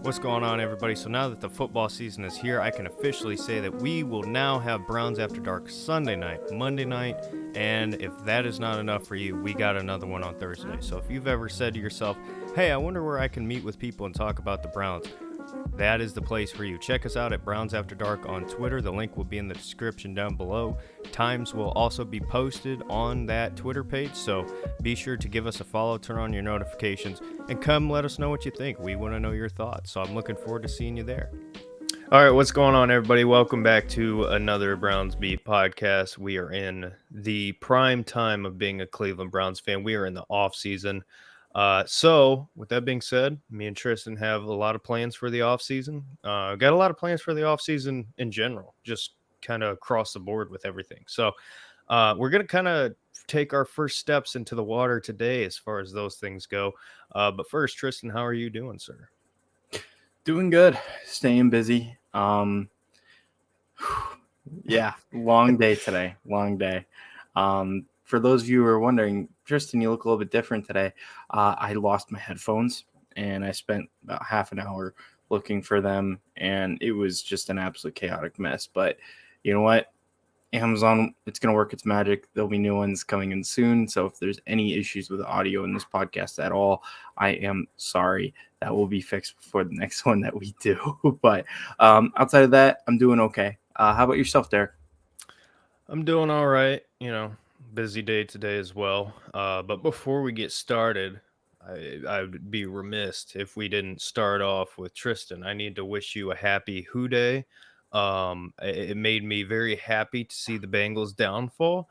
What's going on, everybody? So now that the football season is here, I can officially say that we will now have Browns After Dark Sunday night, Monday night, and if that is not enough for you, we got another one on Thursday. So if you've ever said to yourself, hey, I wonder where I can meet with people and talk about the Browns, that is the place for you. Check us out at Browns After Dark on Twitter. The link will be in the description down below. Times will also be posted on that Twitter page, so be sure to give us a follow, turn on your notifications, and come let us know what you think. We want to know your thoughts, so I'm looking forward to seeing you there. All right, what's going on, everybody? Welcome back to another Browns Beat podcast. We are in the prime time of being a Cleveland Browns fan. We are in the off season. So with that being said, me and Tristan have a lot of plans for the off season. Got a lot of plans for the off season in general, just kind of across the board with everything. So we're going to kind of take our first steps into the water today as far as those things go. But first, Tristan, how are you doing, sir? Doing good, staying busy. Yeah, long day today. Long day. For those of you who are wondering, Tristan, you look a little bit different today. I lost my headphones and I spent about half an hour looking for them, and it was just an absolute chaotic mess. But you know what? Amazon, it's going to work its magic. There'll be new ones coming in soon. So if there's any issues with audio in this podcast at all, I am sorry. That will be fixed before the next one that we do. But outside of that, I'm doing okay. How about yourself, Derek? I'm doing all right. Busy day today as well. But before we get started, I would be remiss if we didn't start off with Tristan. I need to wish you a happy Who Day. It made me very happy to see the Bengals downfall.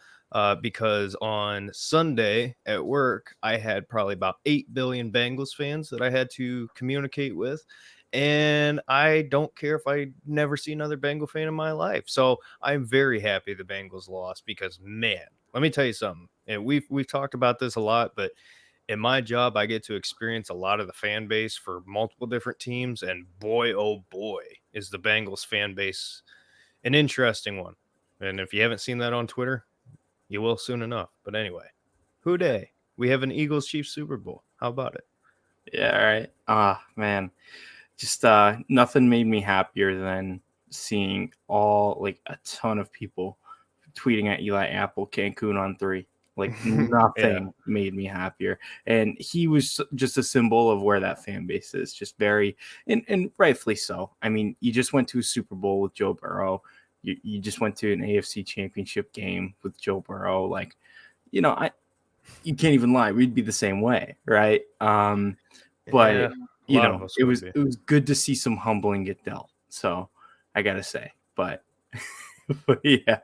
Because on Sunday at work, I had probably about 8 billion Bengals fans that I had to communicate with. And I don't care if I never see another Bengal fan in my life. So I'm very happy the Bengals lost because, man, let me tell you something. And we've talked about this a lot, but in my job, I get to experience a lot of the fan base for multiple different teams. And boy, oh boy, is the Bengals fan base an interesting one. And if you haven't seen that on Twitter, you will soon enough. But anyway, Who Day? We have an Eagles Chiefs Super Bowl. How about it? Yeah, all right. Man, just nothing made me happier than seeing a ton of people tweeting at Eli Apple, Cancun on 3. Like nothing made me happier. And he was just a symbol of where that fan base is, just very, and rightfully so. I mean, you just went to a Super Bowl with Joe Burrow. You just went to an AFC championship game with Joe Burrow. Like, you can't even lie. We'd be the same way. Right. But it was good to see some humbling get dealt. So I got to say, but yeah,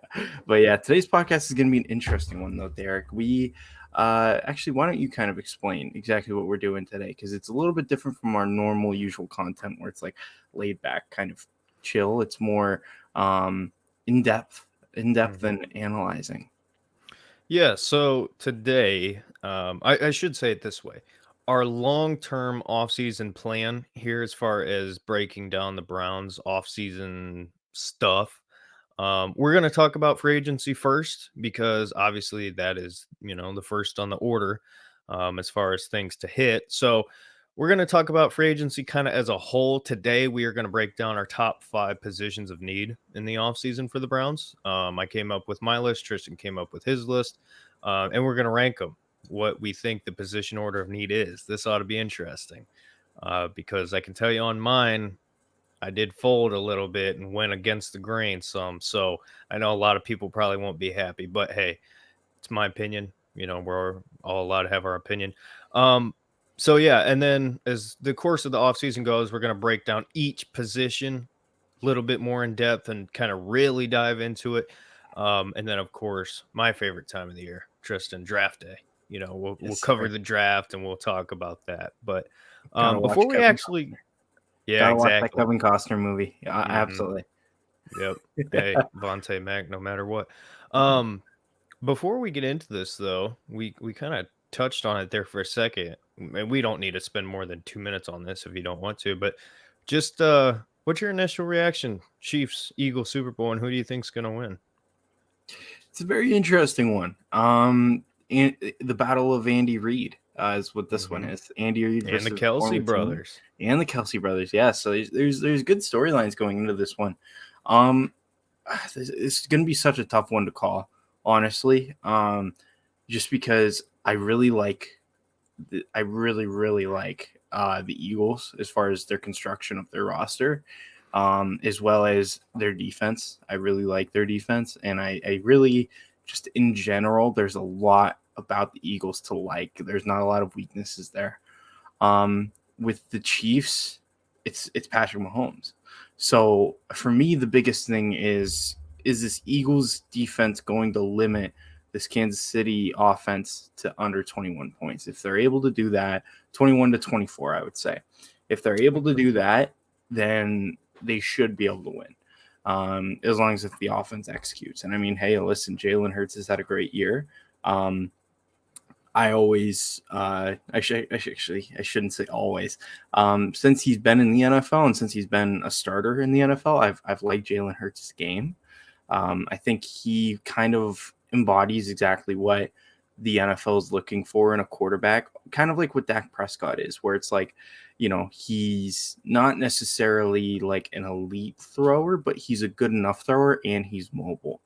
today's podcast is going to be an interesting one though, Derek. We actually, why don't you kind of explain exactly what we're doing today? Because it's a little bit different from our normal usual content where it's like laid back, kind of chill. It's more in depth and analyzing. Yeah, so today, I should say it this way. Our long-term offseason plan here, as far as breaking down the Browns offseason stuff, we're going to talk about free agency first because obviously that is, the first on the order as far as things to hit. So we're going to talk about free agency kind of as a whole. Today, we are going to break down our top 5 positions of need in the offseason for the Browns. I came up with my list. Tristan came up with his list. And we're going to rank them, what we think the position order of need is. This ought to be interesting because I can tell you on mine, I did fold a little bit and went against the grain some. So I know a lot of people probably won't be happy, but hey, it's my opinion. We're all allowed to have our opinion. So yeah, and then as the course of the offseason goes, we're going to break down each position a little bit more in depth and kind of really dive into it. And then, of course, my favorite time of the year, Tristan, draft day. We'll cover the draft and we'll talk about that. But before we actually, gotta watch that Kevin Costner movie. Absolutely. Yep. Hey, Vontae Mack, no matter what. Before we get into this, though, we kind of touched on it there for a second. And we don't need to spend more than 2 minutes on this if you don't want to. But just what's your initial reaction? Chiefs, Eagles, Super Bowl, and who do you think's going to win? It's a very interesting one. The battle of Andy Reid. is what this one Mhm. is. Andy Reid And the versus Kelsey former team brothers. and the Kelsey brothers. Yeah, so there's good storylines going into this one. Um, it's going to be such a tough one to call, honestly. Just because I really like the Eagles as far as their construction of their roster, as well as their defense. I really like their defense, and I really just in general, there's a lot about the Eagles to like. There's not a lot of weaknesses there. With the Chiefs, it's Patrick Mahomes. So for me, the biggest thing is this Eagles defense going to limit this Kansas City offense to under 21 points? If they're able to do that, 21 to 24, I would say. If they're able to Okay. do that, then they should be able to win. As long as if the offense executes. And I mean, hey, listen, Jalen Hurts has had a great year. I always, I shouldn't say always. Since he's been in the NFL and since he's been a starter in the NFL, I've liked Jalen Hurts' game. I think he kind of embodies exactly what the NFL is looking for in a quarterback, kind of like what Dak Prescott is, where it's like, he's not necessarily like an elite thrower, but he's a good enough thrower and he's mobile.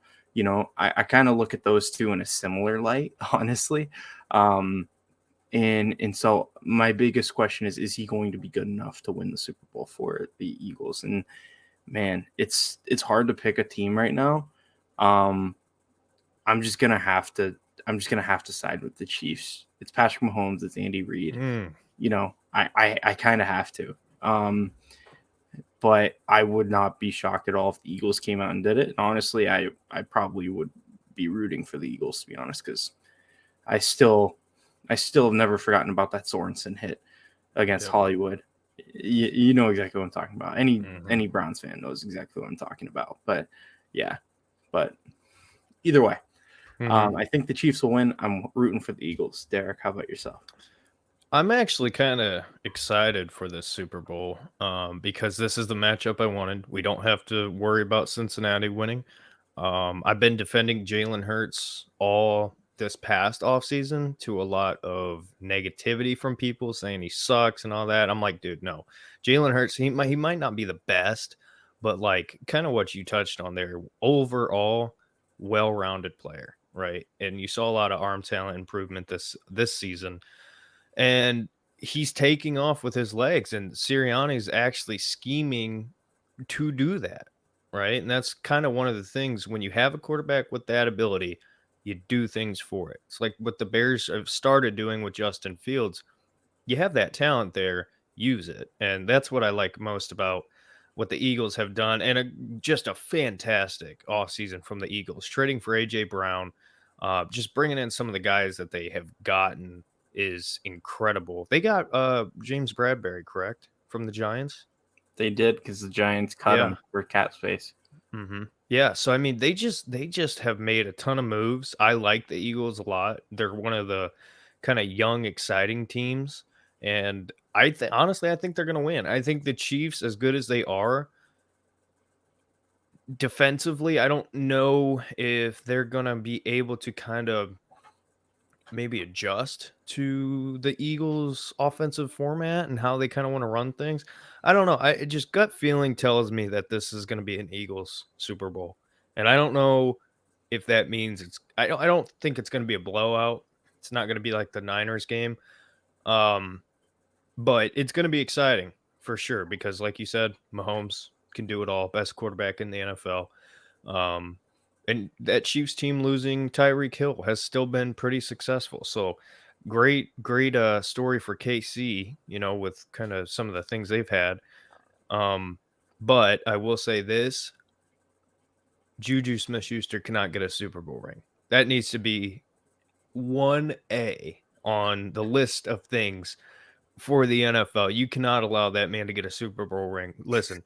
I kind of look at those two in a similar light, honestly. Um, and so my biggest question is he going to be good enough to win the Super Bowl for the Eagles? And man, it's hard to pick a team right now. Um, I'm just gonna have to side with the Chiefs. It's Patrick Mahomes, it's Andy Reid. Mm, I kind of have to. But I would not be shocked at all if the Eagles came out and did it. And honestly, I probably would be rooting for the Eagles, to be honest, because I still have never forgotten about that Sorensen hit against yep. Hollywood. You know exactly what I'm talking about. Any Mhm. any Browns fan knows exactly what I'm talking about. But yeah, but either way, Mhm. I think the Chiefs will win. I'm rooting for the Eagles. Derek, how about yourself? I'm actually kind of excited for this Super Bowl because this is the matchup I wanted. We don't have to worry about Cincinnati winning. I've been defending Jalen Hurts all this past offseason to a lot of negativity from people saying he sucks and all that. I'm like, dude, no. Jalen Hurts, he might not be the best, but like kind of what you touched on there, overall well-rounded player, right? And you saw a lot of arm talent improvement this season, and he's taking off with his legs, and Sirianni's actually scheming to do that, right? And that's kind of one of the things when you have a quarterback with that ability, you do things for it. It's like what the Bears have started doing with Justin Fields. You have that talent there, use it. And that's what I like most about what the Eagles have done. And just a fantastic offseason from the Eagles, trading for AJ Brown, just bringing in some of the guys that they have gotten is incredible. They got James Bradbury, correct, from the Giants? They did because the Giants cut Yeah. him for cap space. Yeah, so I mean, they just have made a ton of moves. I like the Eagles a lot. They're one of the kind of young, exciting teams, and I think honestly, I think they're going to win. I think the Chiefs, as good as they are defensively, I don't know if they're going to be able to kind of maybe adjust to the Eagles' offensive format and how they kind of want to run things. I don't know. Just gut feeling tells me that this is going to be an Eagles Super Bowl, and I don't know if that means I don't think it's gonna be a blowout. It's not gonna be like the Niners game. Um, but it's gonna be exciting for sure because like you said, Mahomes can do it all, best quarterback in the NFL. Um, and that Chiefs team losing Tyreek Hill has still been pretty successful. So great story for KC, with kind of some of the things they've had. Um, but I will say this, Juju Smith Schuster cannot get a Super Bowl ring. That needs to be 1A on the list of things for the NFL. You cannot allow that man to get a Super Bowl ring. Listen,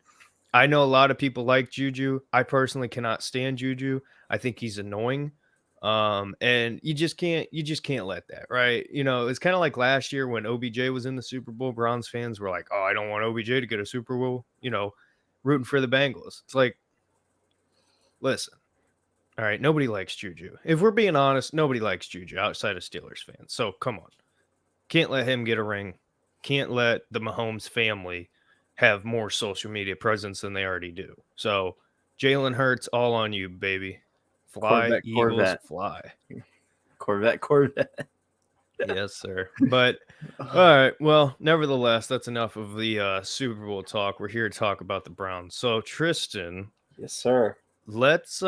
I know a lot of people like Juju. I personally cannot stand Juju. I think he's annoying. And you just can't let that, right? It's kind of like last year when OBJ was in the Super Bowl. Browns fans were like, "Oh, I don't want OBJ to get a Super Bowl," rooting for the Bengals. It's like, listen, all right, nobody likes Juju. If we're being honest, nobody likes Juju outside of Steelers fans. So come on. Can't let him get a ring. Can't let the Mahomes family have more social media presence than they already do. So Jalen Hurts, all on you, baby. Fly, Corvette, Eagles, Corvette, fly. Corvette, Corvette. Yes, sir. But all right, well, nevertheless, that's enough of the Super Bowl talk. We're here to talk about the Browns. So Tristan, Yes, sir. let's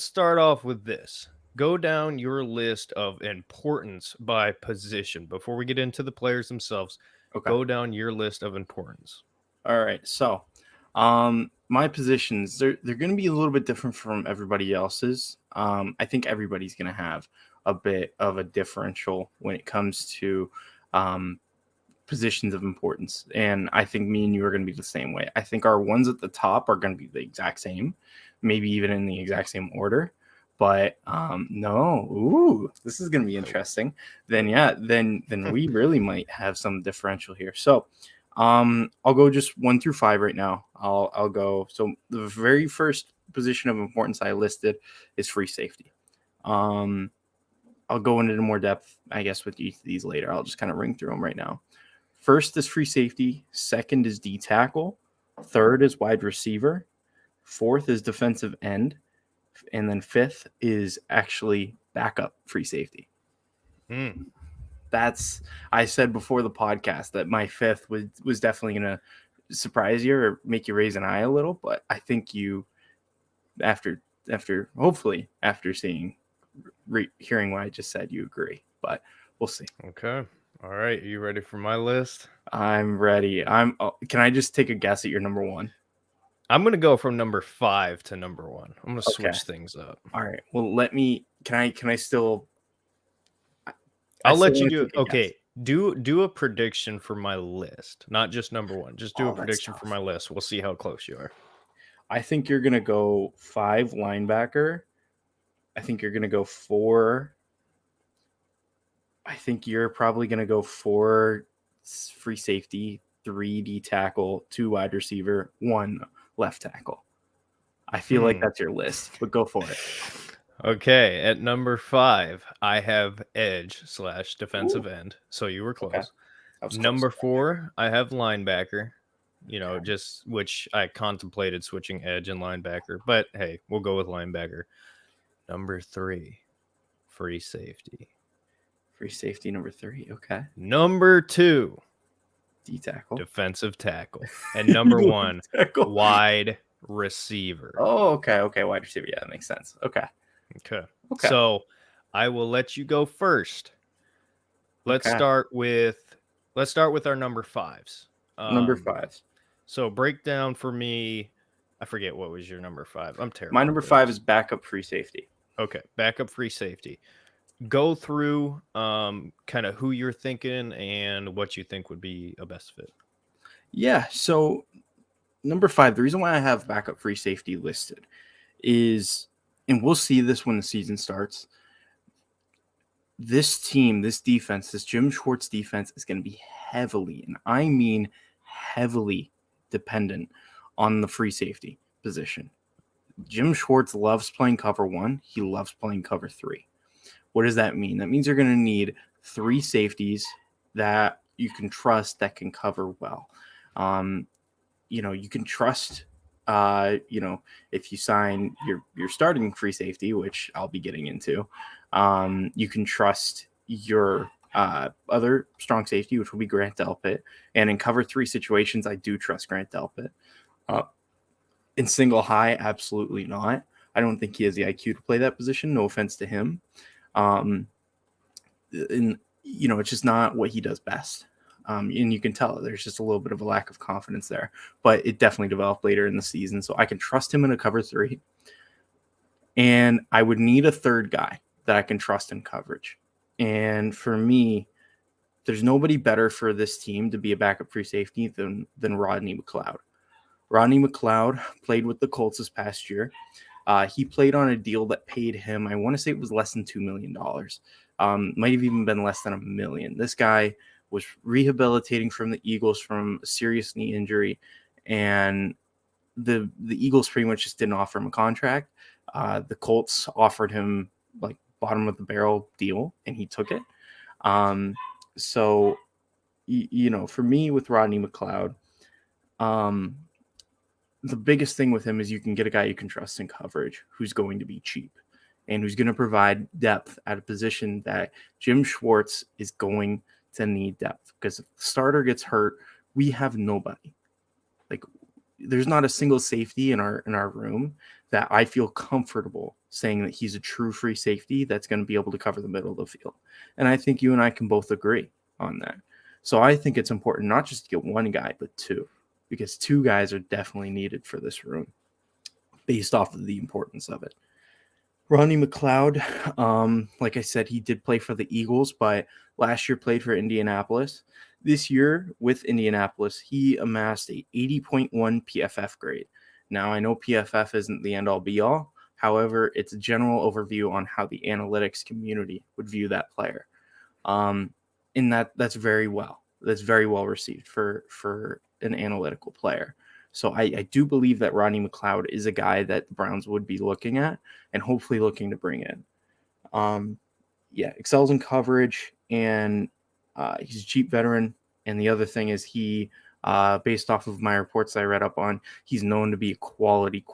start off with this. Go down your list of importance by position before we get into the players themselves. Okay. Go down your list of importance. All right. So, my positions they're going to be a little bit different from everybody else's. I think everybody's going to have a bit of a differential when it comes to um, positions of importance, and I think me and you are going to be the same way. I think our ones at the top are going to be the exact same, maybe even in the exact same order. But no, ooh, this is going to be interesting. Then yeah, then we really might have some differential here. So I'll go just 1 through 5 right now. I'll go. So the very first position of importance I listed is free safety. Um, I'll go into more depth, I guess, with each of these later. I'll just kind of ring through them right now. First is free safety. Second is D tackle. Third is wide receiver. Fourth is defensive end. And then fifth is actually backup free safety. Mm. I said before the podcast that my fifth was definitely going to surprise you or make you raise an eye a little, but I think you, after hopefully after hearing what I just said, you agree, but we'll see. Okay. All right. Are you ready for my list? I'm ready. Can I just take a guess at your number one? I'm going to go from number 5 to number 1. I'm going to Okay. switch things up. All right. Well, can I still, I'll still let you wanna do take a guess. okay. Do a prediction for my list, not just number 1. Just do a Oh, that's prediction for tough. my list. We'll see how close you are. I think you're going to go 5 linebacker. I think you're going to go 4. I think you're probably going to go 4 free safety, 3 D tackle, 2 wide receiver, 1 left tackle. I feel like that's your list, but go for it. Okay, at number 5, I have edge / defensive Ooh. end. So you were close. Okay. That was close. Number 4, I have linebacker. Just which I contemplated switching edge and linebacker, but hey, we'll go with linebacker. Number 3, free safety. Free safety number 3. Okay. Number 2, D tackle. defensive tackle. And number 1, wide receiver. Oh, okay. Okay. Wide receiver. Yeah, that makes sense. Okay. Okay. So I will let you go first. Let's start with our number 5s. Number 5. So break down for me. I forget what was your number 5. I'm terrible. My number 5 is backup free safety. Okay, backup free safety. Go through kind of who you're thinking and what you think would be a best fit. Yeah. So number 5, the reason why I have backup free safety listed is, and we'll see this when the season starts, this team, this defense, this Jim Schwartz defense is going to be heavily, and I mean heavily, dependent on the free safety position. Jim Schwartz loves playing cover 1. He loves playing cover 3. What does that mean? That means you're going to need 3 safeties that you can trust that can cover well. You can trust, if you sign your starting free safety, which I'll be getting into, you can trust your other strong safety, which will be Grant Delpit. And in cover 3 situations, I do trust Grant Delpit. In single high, absolutely not. I don't think he has the IQ to play that position. No offense to him. It's just not what he does best. And you can tell there's just a little bit of a lack of confidence there, but it definitely developed later in the season. So I can trust him in a cover 3. And I would need a third guy that I can trust in coverage. And for me, there's nobody better for this team to be a backup free safety than Rodney McLeod. Rodney McLeod played with the Colts this past year. He played on a deal that paid him, I want to say it was less than $2 million. Might have even been less than $1 million. This guy was rehabilitating from the Eagles from a serious knee injury, and the Eagles pretty much just didn't offer him a contract. The Colts offered him like bottom of the barrel deal, and he took it. So, for me with Rodney McLeod, um, the biggest thing with him is you can get a guy you can trust in coverage who's going to be cheap and who's going to provide depth at a position that Jim Schwartz is going to need depth, because if the starter gets hurt, we have nobody. Like, there's not a single safety in our room that I feel comfortable saying that he's a true free safety that's going to be able to cover the middle of the field. And I think you and I can both agree on that. So I think it's important not just to get one guy, but two, because two guys are definitely needed for this room based off of the importance of it. Ronnie McLeod, like I said, he did play for the Eagles, but last year played for Indianapolis. This year with Indianapolis, he amassed a 80.1 PFF grade. Now, I know PFF isn't the end-all be-all. However, it's a general overview on how the analytics community would view that player. Um, and that's very well. That's very well received for an analytical player. So I do believe that Rodney McLeod is a guy that the Browns would be looking at and hopefully looking to bring in. Um, yeah, excels in coverage, and he's a cheap veteran. And the other thing is based off of my reports I read up on, he's known to be a quality,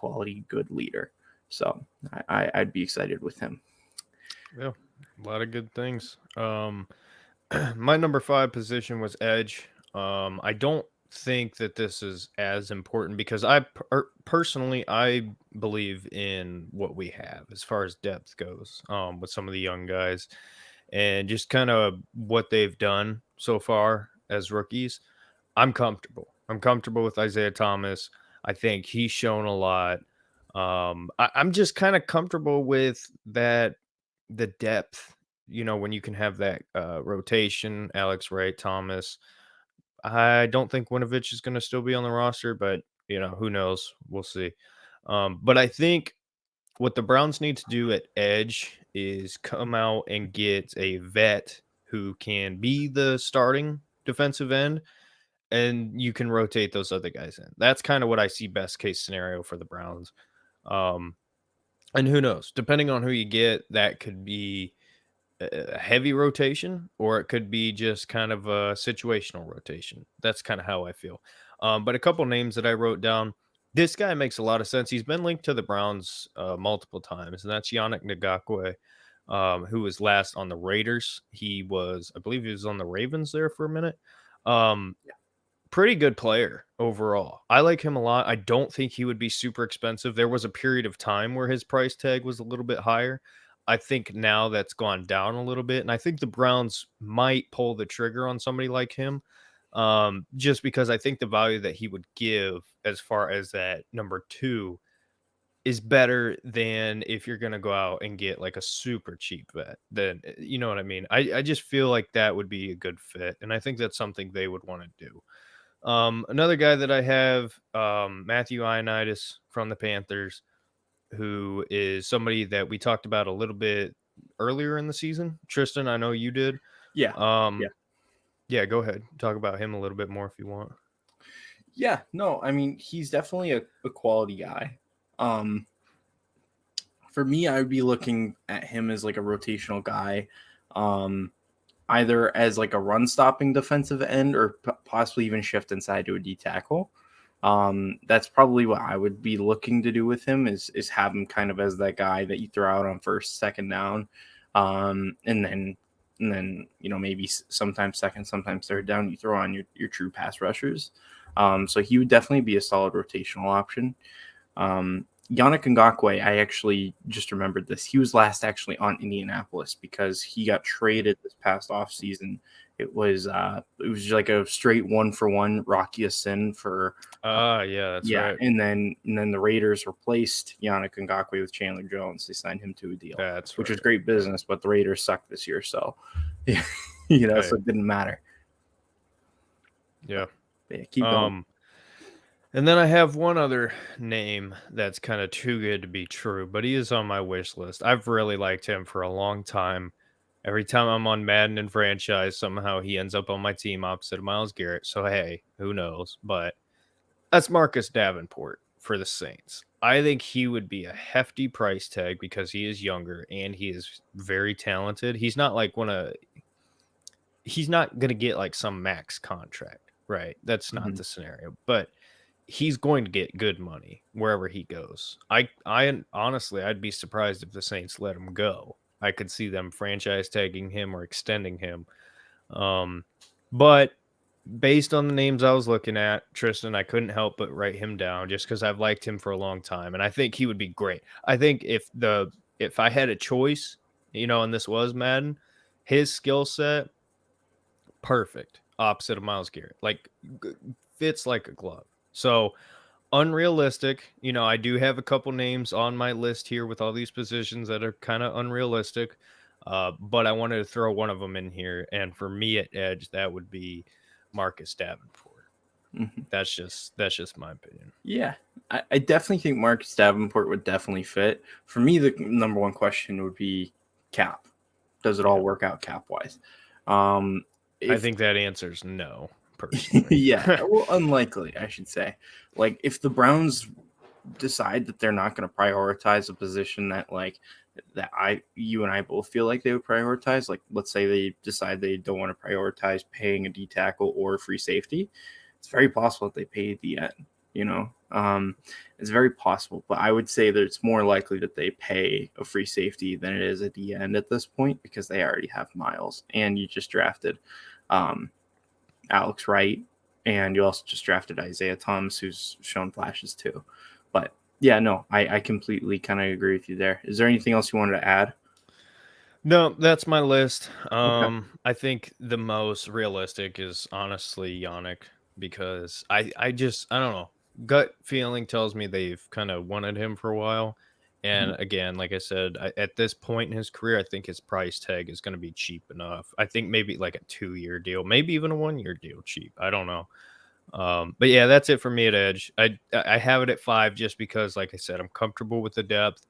good leader. So I'd be excited with him. Yeah, a lot of good things. My number 5 position was edge. I don't think that this is as important because personally I believe in what we have as far as depth goes, with some of the young guys and just kind of what they've done so far as rookies. I'm comfortable. I'm comfortable with Isaiah Thomas. I think he's shown a lot. I'm just kind of comfortable with that, the depth, when you can have that rotation, Alex Wright, Thomas. I don't think Winovich is going to still be on the roster, but who knows? We'll see. But I think what the Browns need to do at edge is come out and get a vet who can be the starting defensive end, and you can rotate those other guys in. That's kind of what I see best case scenario for the Browns. Um, and who knows? Depending on who you get, that could be a heavy rotation, or it could be just kind of a situational rotation. That's kind of how I feel. But a couple names that I wrote down. This guy makes a lot of sense. He's been linked to the Browns multiple times, and that's Yannick Ngakwe, who was last on the Raiders. I believe he was on the Ravens there for a minute. Um, Pretty good player overall. I like him a lot. I don't think he would be super expensive. There was a period of time where his price tag was a little bit higher. I think now that's gone down a little bit, and I think the Browns might pull the trigger on somebody like him, just because I think the value that he would give as far as that number 2 is better than if you're gonna go out and get, like, a super cheap vet. Then you know what I mean? I just feel like that would be a good fit, and I think that's something they would wanna do. Another guy that I have, Matthew Ioannidis from the Panthers, who is somebody that we talked about a little bit earlier in the season. Tristan, I know you did. Yeah, yeah, Um, yeah, go ahead. Talk about him a little bit more if you want. yeah. No, I mean, he's definitely a quality guy. Um, for me, I would be looking at him as like a rotational guy, um, either as like a run stopping defensive end or possibly even shift inside to a D tackle. That's probably what I would be looking to do with him is have him kind of as that guy that you throw out on first, second down, and then maybe sometimes second, sometimes third down you throw on your true pass rushers. So he would definitely be a solid rotational option. Yannick Ngakoue, I actually just remembered this. He was last actually on Indianapolis because he got traded this past offseason. It was like a straight 1-for-1 Rocky Sin for Yeah, that's yeah, right. and then the Raiders replaced Yannick Ngakoue with Chandler Jones. They signed him to a deal, That's which was right. great business, but the Raiders sucked this year, so so Hey, it didn't matter. yeah. But yeah, keep going. Um, and then I have one other name that's kind of too good to be true, but he is on my wish list. I've really liked him for a long time. Every time I'm on Madden and franchise, somehow he ends up on my team opposite of Miles Garrett. So hey, who knows? But that's Marcus Davenport for the Saints. I think he would be a hefty price tag because he is younger and he is very talented. He's not like he's not going to get like some max contract, right? That's not Mhm. the scenario, but he's going to get good money wherever he goes. I honestly, I'd be surprised if the Saints let him go. I could see them franchise tagging him or extending him. Um, but based on the names I was looking at, Tristan, I couldn't help but write him down just because I've liked him for a long time, and I think he would be great. I think if I had a choice, and this was Madden, his skill set perfect opposite of Miles Garrett, like fits like a glove. So unrealistic. I do have a couple names on my list here with all these positions that are kind of unrealistic. But I wanted to throw one of them in here. And for me at edge, that would be Marcus Davenport. Mhm. That's just my opinion. Yeah, I definitely think Marcus Davenport would definitely fit. For me, the number one question would be cap. Does it all Yeah. work out cap wise? Um, I if think that answers no, personally. yeah, well, unlikely, I should say. Like, if the Browns decide that they're not going to prioritize a position that you and I both feel like they would prioritize, like let's say they decide they don't want to prioritize paying a D tackle or free safety, it's very possible that they pay at the end. You know, it's very possible, but I would say that it's more likely that they pay a free safety than it is at the end at this point because they already have Miles, and you just drafted um, Alex Wright, and you also just drafted Isaiah Thomas, who's shown flashes too. But yeah, no, I completely kind of agree with you there. Is there anything else you wanted to add? No, that's my list. Okay. I think the most realistic is honestly Yannick because I don't know. Gut feeling tells me they've kind of wanted him for a while. Mhm. And again, like I said, at this point in his career, I think his price tag is going to be cheap enough. I think maybe like a 2-year deal, maybe even a 1-year deal cheap. I don't know. But yeah, that's it for me at edge. I have it at 5 just because, like I said, I'm comfortable with the depth.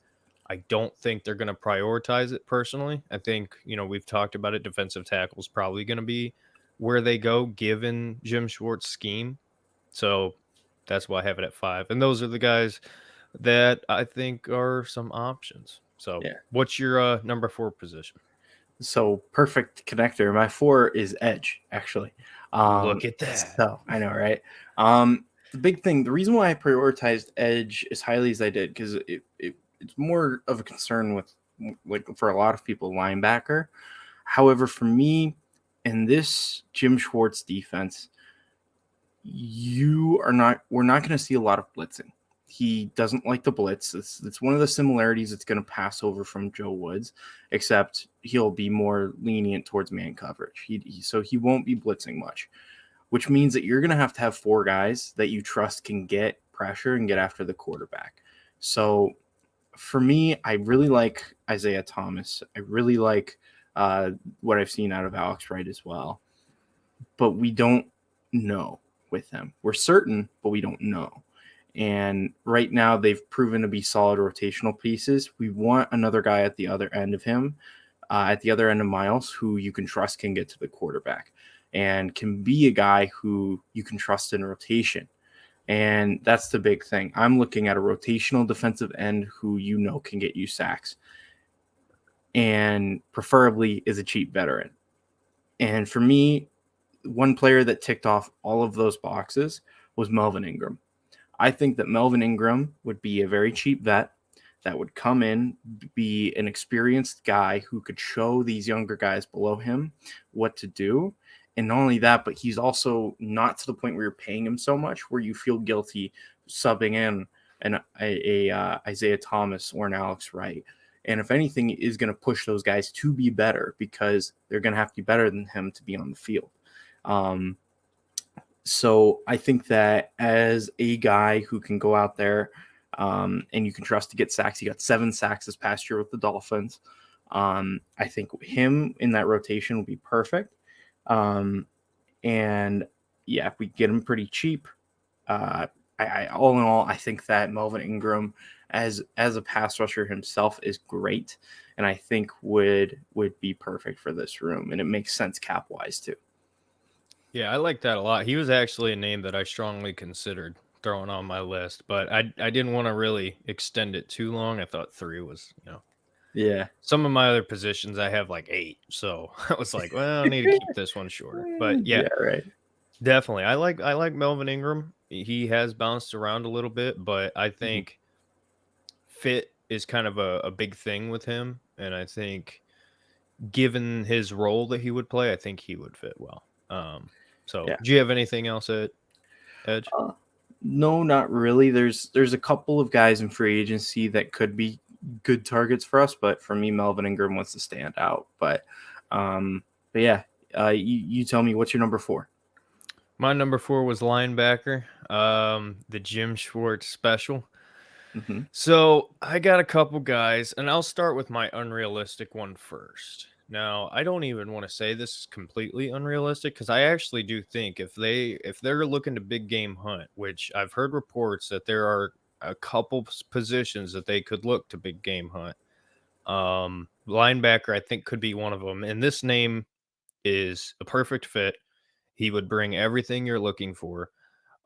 I don't think they're going to prioritize it personally. I think, we've talked about it. Defensive tackle is probably going to be where they go given Jim Schwartz's scheme. So that's why I have it at 5. And those are the guys that I think are some options. So Yeah. what's your number 4 position? So perfect connector. My four is edge, actually. Look at that. So I know, right? The big thing, the reason why I prioritized edge as highly as I did, because it's more of a concern with, like, for a lot of people, linebacker. However, for me, in this Jim Schwartz defense, we're not going to see a lot of blitzing. He doesn't like the blitz. It's one of the similarities it's going to pass over from Joe Woods, except he'll be more lenient towards man coverage. So he won't be blitzing much, which means that you're going to have 4 guys that you trust can get pressure and get after the quarterback. So for me, I really like Isaiah Thomas. I really like what I've seen out of Alex Wright as well, but we don't know with them. We're certain, but we don't know. And right now, they've proven to be solid rotational pieces. We want another guy at the other end of him, at the other end of Miles, who you can trust can get to the quarterback and can be a guy who you can trust in rotation. And that's the big thing. I'm looking at a rotational defensive end who can get you sacks and preferably is a cheap veteran. And for me, one player that ticked off all of those boxes was Melvin Ingram. I think that Melvin Ingram would be a very cheap vet that would come in, be an experienced guy who could show these younger guys below him what to do. And not only that, but he's also not to the point where you're paying him so much where you feel guilty subbing in a Isaiah Thomas or an Alex Wright. And if anything, is going to push those guys to be better because they're going to have to be better than him to be on the field. Um, so I think that as a guy who can go out there and you can trust to get sacks, he got 7 sacks this past year with the Dolphins. I think him in that rotation will be perfect. Um, and yeah, if we get him pretty cheap, all in all, I think that Melvin Ingram as a pass rusher himself is great, and I think would be perfect for this room, and it makes sense cap wise too. Yeah, I like that a lot. He was actually a name that I strongly considered throwing on my list, but I didn't want to really extend it too long. I thought 3 was. Yeah. Some of my other positions, I have like 8, so I was like, "Well, I need to keep this one shorter." But yeah, Yeah, right. definitely. I like Melvin Ingram. He has bounced around a little bit, but I Mhm. think fit is kind of a big thing with him, and I think given his role that he would play, I think he would fit well. So Yeah. do you have anything else at edge? Uh, no, not really. There's a couple of guys in free agency that could be good targets for us, but for me, Melvin Ingram wants to stand out. Um, but yeah, you tell me what's your number 4? My number 4 was linebacker, the Jim Schwartz special. Mm-hmm. So I got a couple guys, and I'll start with my unrealistic one first. Now, I don't even want to say this is completely unrealistic because I actually do think if they're looking to big game hunt, which I've heard reports that there are a couple positions that they could look to big game hunt. Linebacker, I think, could be one of them, and this name is a perfect fit. He would bring everything you're looking for.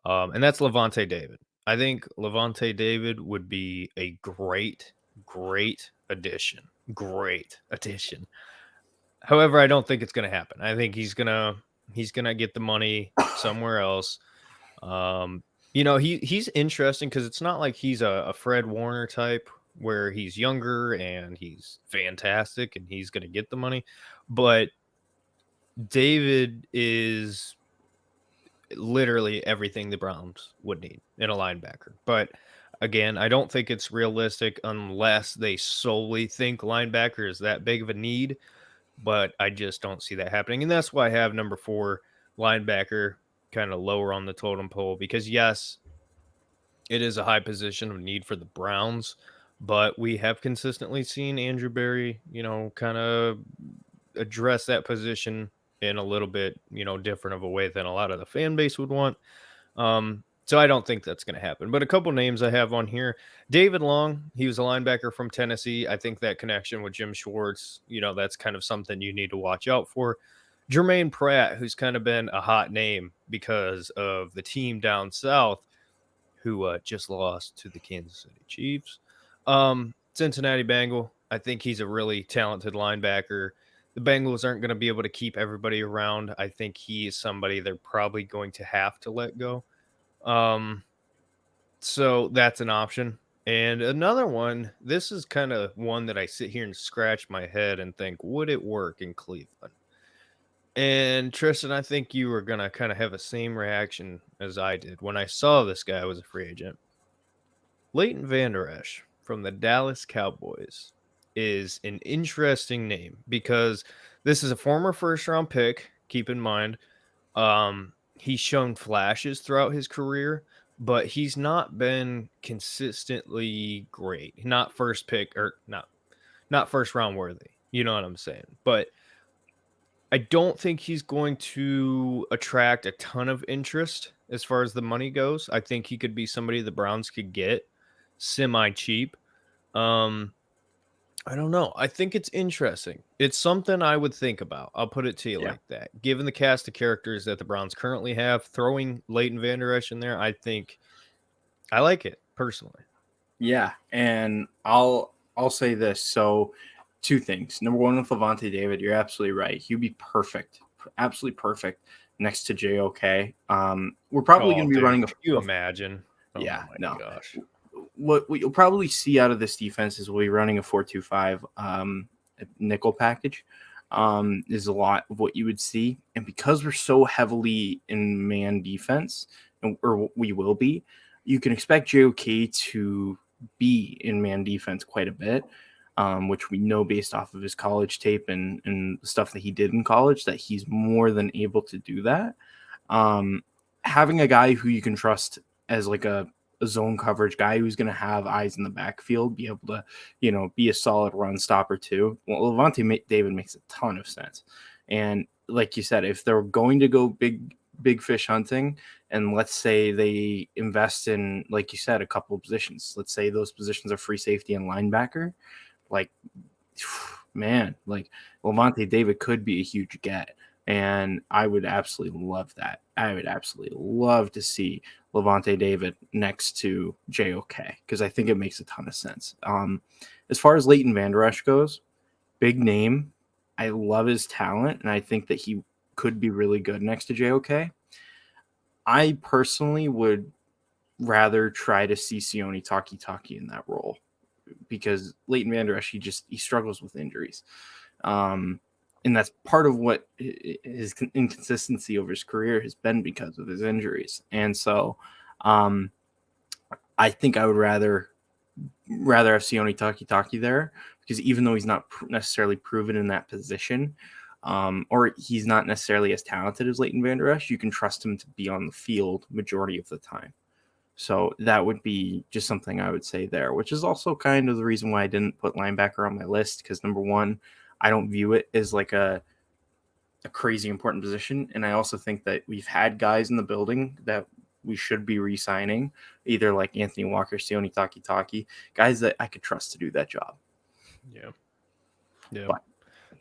And that's Levante David. I think Levante David would be a great, great addition. Great addition. However, I don't think it's going to happen. I think he's gonna get the money somewhere else. Um, he's interesting because it's not like he's a Fred Warner type where he's younger and he's fantastic and he's going to get the money, but David is literally everything the Browns would need in a linebacker. But again, I don't think it's realistic unless they solely think linebacker is that big of a need. But I just don't see that happening. And that's why I have number 4 linebacker kind of lower on the totem pole because, yes, it is a high position of need for the Browns. But we have consistently seen Andrew Berry, kind of address that position in a little bit, different of a way than a lot of the fan base would want. So I don't think that's going to happen. But a couple names I have on here. David Long, he was a linebacker from Tennessee. I think that connection with Jim Schwartz, that's kind of something you need to watch out for. Jermaine Pratt, who's kind of been a hot name because of the team down south who just lost to the Kansas City Chiefs. Cincinnati Bengal, I think he's a really talented linebacker. The Bengals aren't going to be able to keep everybody around. I think he is somebody they're probably going to have to let go. Um, so that's an option. And another one, this is kind of one that I sit here and scratch my head and think, would it work in Cleveland? And Tristan, I think you were going to kind of have the same reaction as I did when I saw this guy was a free agent. Leighton Vander Esch from the Dallas Cowboys is an interesting name because this is a former first round pick. Keep in mind, he's shown flashes throughout his career, but he's not been consistently great. Not first pick or not first round worthy. You know what I'm saying? But I don't think he's going to attract a ton of interest as far as the money goes. I think he could be somebody the Browns could get semi cheap. Um, I don't know. I think it's interesting. It's something I would think about. I'll put it to you Yeah. like that. Given the cast of characters that the Browns currently have, throwing Leighton Vander Esch in there, I think I like it personally. Yeah, and I'll say this. So, two things. Number one, with Levante David, you're absolutely right. He'd be perfect, absolutely perfect next to JOK. We're probably Oh, going to be dude, running can you a imagine? Oh yeah, my no. gosh. What you'll probably see out of this defense is we'll be running a 4-2-5 nickel package. Is a lot of what you would see, and because we're so heavily in man defense, or we will be, you can expect JOK to be in man defense quite a bit, which we know based off of his college tape and stuff that he did in college that he's more than able to do that. Um, Having a guy who you can trust as like a zone coverage guy who's going to have eyes in the backfield, be able to, be a solid run stopper too. Well, Levante David makes a ton of sense. And like you said, if they're going to go big fish hunting, and let's say they invest in, like you said, a couple of positions, let's say those positions are free safety and linebacker, like, man, like Levante David could be a huge get. And I would absolutely love that. I would absolutely love to see Levante David next to JOK because I think it makes a ton of sense. As far as Leighton Vander Esch goes, big name. I love his talent, and I think that he could be really good next to JOK. I personally would rather try to see Sione Taki in that role because Leighton Vander Esch, he struggles with injuries. And that's part of what his inconsistency over his career has been because of his injuries. And so I think I would rather have Sione Taki there because even though he's not necessarily proven in that position, or he's not necessarily as talented as Leighton Vander Esch, you can trust him to be on the field majority of the time. So that would be just something I would say there, which is also kind of the reason why I didn't put linebacker on my list because number one, I don't view it as like a crazy important position. And I also think that we've had guys in the building that we should be re-signing, either like Anthony Walker, Sione Taki, guys that I could trust to do that job. Yeah. Yeah. But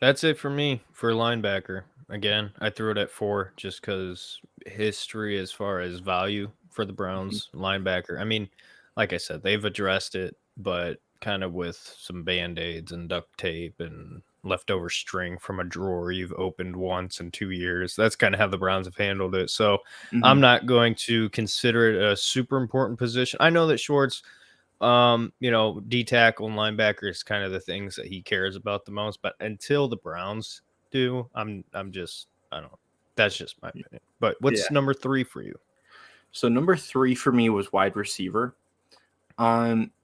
that's it for me for linebacker. Again, I threw it at 4 just because history as far as value for the Browns linebacker. I mean, like I said, they've addressed it, but kind of with some band-aids and duct tape and leftover string from a drawer you've opened once in 2 years. That's kind of how the Browns have handled it. So I'm not going to consider it a super important position. I know that Schwartz, D tackle and linebacker is kind of the things that he cares about the most. But until the Browns do, I don't know. That's just my opinion. But what's yeah. number 3 for you? So number 3 for me was wide receiver.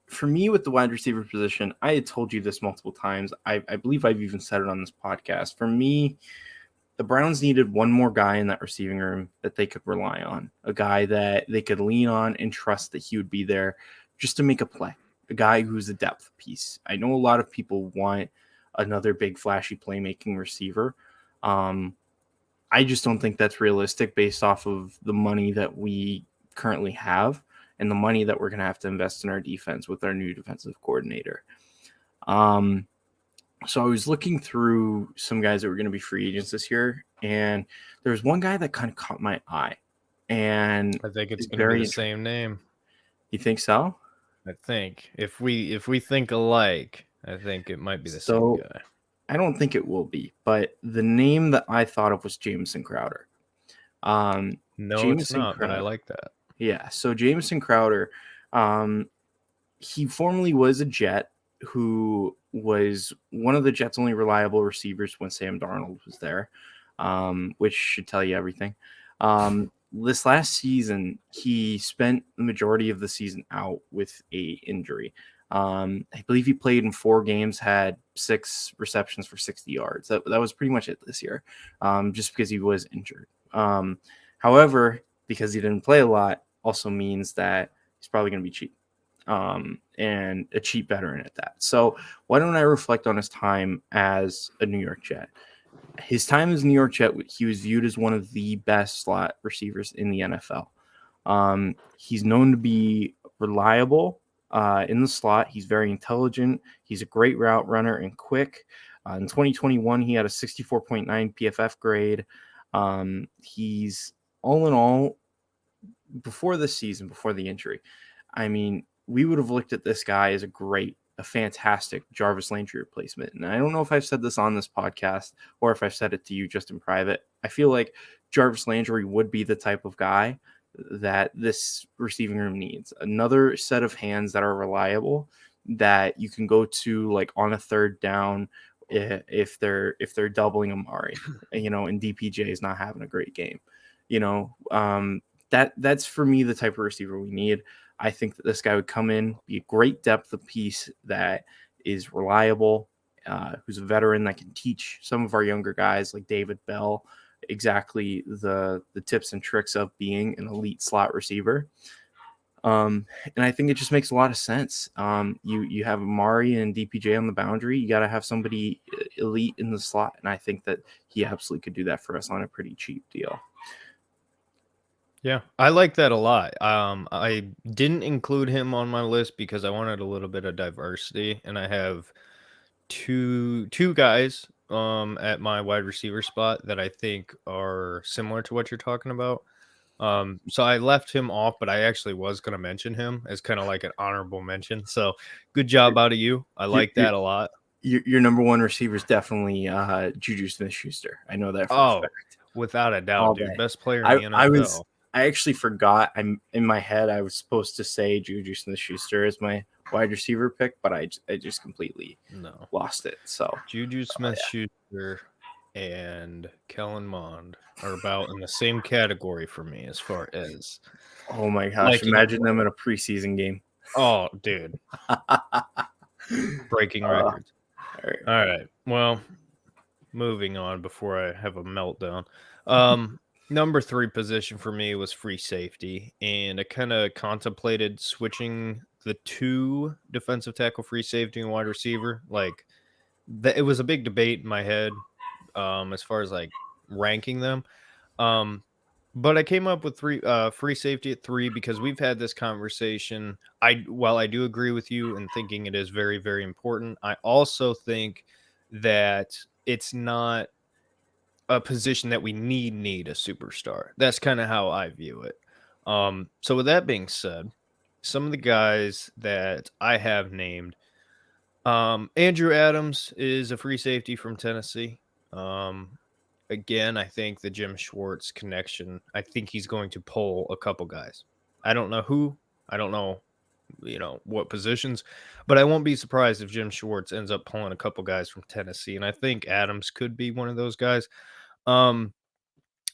For me with the wide receiver position, I had told you this multiple times. I believe I've even said it on this podcast. For me, the Browns needed one more guy in that receiving room that they could rely on, a guy that they could lean on and trust that he would be there just to make a play, a guy who's a depth piece. I know a lot of people want another big flashy playmaking receiver. I just don't think that's realistic based off of the money that we currently have and the money that we're going to have to invest in our defense with our new defensive coordinator. So I was looking through some guys that were going to be free agents this year, and there's one guy that kind of caught my eye. And I think it's it's going to be very the same name. You think so? I think if we think alike, I think it might be the same So guy. I don't think it will be, but the name that I thought of was Jamison Crowder. No, it's Jamison not, but I Crowder. like that. Yeah. So Jamison Crowder, he formerly was a Jet who was one of the Jets' only reliable receivers when Sam Darnold was there, which should tell you everything. This last season, he spent the majority of the season out with a injury. I believe he played in 4 games, had 6 receptions for 60 yards. That was pretty much it this year, just because he was injured. However, because he didn't play a lot, also means that he's probably going to be cheap, and a cheap veteran at that. So why don't I reflect on his time as a New York Jet? His time as a New York Jet, he was viewed as one of the best slot receivers in the NFL. He's known to be reliable in the slot. He's very intelligent. He's a great route runner and quick. In 2021, he had a 64.9 PFF grade. He's all in all, before the season, before the injury, I mean, we would have looked at this guy as a fantastic Jarvis Landry replacement. And I don't know if I've said this on this podcast or if I've said it to you just in private. I feel like Jarvis Landry would be the type of guy that this receiving room needs. Another set of hands that are reliable that you can go to like on a third down if they're doubling Amari, and DPJ is not having a great game. That's for me the type of receiver we need. I think that this guy would come in, be a great depth of piece that is reliable, who's a veteran that can teach some of our younger guys like David Bell exactly the tips and tricks of being an elite slot receiver. And I think it just makes a lot of sense. You have Amari and DPJ on the boundary. You got to have somebody elite in the slot, and I think that he absolutely could do that for us on a pretty cheap deal. Yeah, I like that a lot. I didn't include him on my list because I wanted a little bit of diversity, and I have two guys at my wide receiver spot that I think are similar to what you're talking about. So I left him off, but I actually was going to mention him as kind of like an honorable mention. So good job out of you. I Your like that a lot. your number one receiver is definitely Juju Smith-Schuster. I know that for a Oh, fact. without a doubt, All dude. day. Best player in I the I was NFL. I actually forgot. I'm in my head. I was supposed to say Juju Smith-Schuster as my wide receiver pick, but I just completely No. lost it. So Juju Smith Schuster and Kellen Mond are about in the same category for me as far as oh my gosh, liking. imagine them in a preseason game. Oh, dude. Breaking All records. right. All right. Well, moving on before I have a meltdown. Number 3 position for me was free safety, and I kind of contemplated switching the 2 defensive tackle, free safety, and wide receiver. Like it was a big debate in my head, as far as like ranking them. Um, but I came up with 3 free safety at 3 because we've had this conversation. While I do agree with you in thinking it is very, very important, I also think that it's not a position that we need a superstar. That's kind of how I view it. So with that being said, some of the guys that I have named, Andrew Adams is a free safety from Tennessee. Um, Again, I think the Jim Schwartz connection, I think he's going to pull a couple guys. I don't know who, I don't know, what positions, but I won't be surprised if Jim Schwartz ends up pulling a couple guys from Tennessee, and I think Adams could be one of those guys. Um,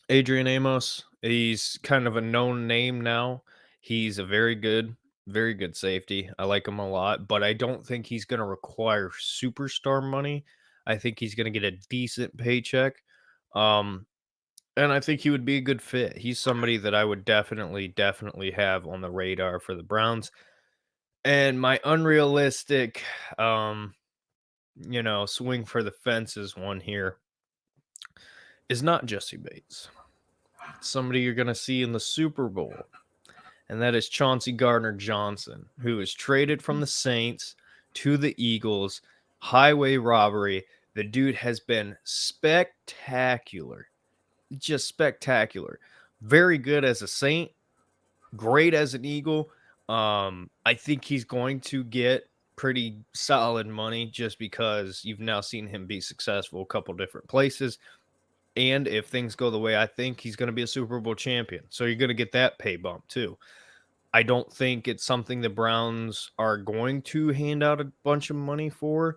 Adrian Amos, he's kind of a known name now. He's a very good safety. I like him a lot, but I don't think he's going to require superstar money. I think he's going to get a decent paycheck. Um, and I think he would be a good fit. He's somebody that I would definitely have on the radar for the Browns. And my unrealistic, swing for the fences one here is not Jesse Bates. It's somebody you're going to see in the Super Bowl, and that is Chauncey Gardner Johnson, who was traded from the Saints to the Eagles. Highway robbery. The dude has been spectacular, just spectacular. Very good as a Saint, great as an Eagle. I think he's going to get pretty solid money just because you've now seen him be successful a couple different places. And if things go the way I think, he's going to be a Super Bowl champion. So you're going to get that pay bump too. I don't think it's something the Browns are going to hand out a bunch of money for.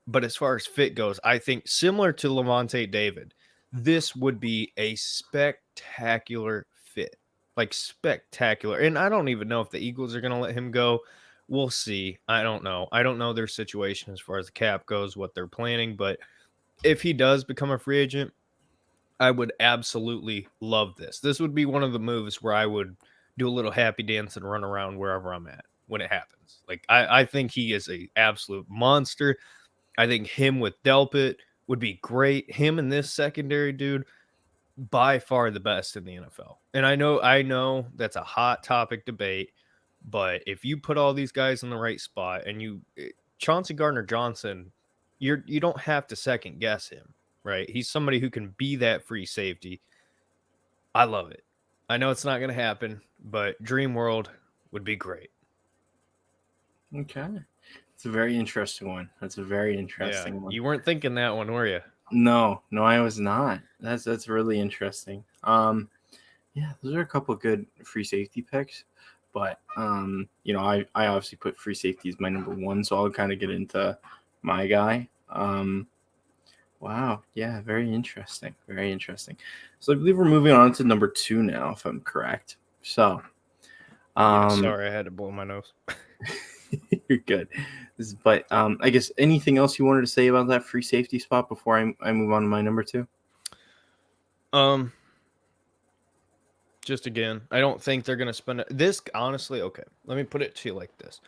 But as far as fit goes, I think similar to Levante David, this would be a spectacular fit. Like spectacular. And I don't even know if the Eagles are going to let him go. We'll see. I don't know. I don't know their situation as far as the cap goes, what they're planning. But if he does become a free agent, I would absolutely love this. This would be one of the moves where I would do a little happy dance and run around wherever I'm at when it happens. Like I think he is a absolute monster. I think him with Delpit would be great. Him and this secondary dude, by far the best in the NFL. And I know that's a hot topic debate, but if you put all these guys in the right spot and Chauncey Gardner Johnson, you don't have to second guess him, right? He's somebody who can be that free safety. I love it. I know it's not going to happen, but Dream World would be great. Okay. It's a very interesting one. That's a very Yeah, interesting one. you weren't thinking that one, were you? No, no, I was not. That's really interesting. Yeah, those are a couple good free safety picks, but I obviously put free safety as my number one, so I'll kind of get into my guy. Wow, yeah, very interesting, very interesting. So I believe we're moving on to number two now, if I'm correct. So, Yeah, um, sorry, I had to blow my nose. you're good. But I guess anything else you wanted to say about that free safety spot before I move on to my number two? Um, just again, I don't think they're going to spend this. Honestly, okay, let me put it to you like this.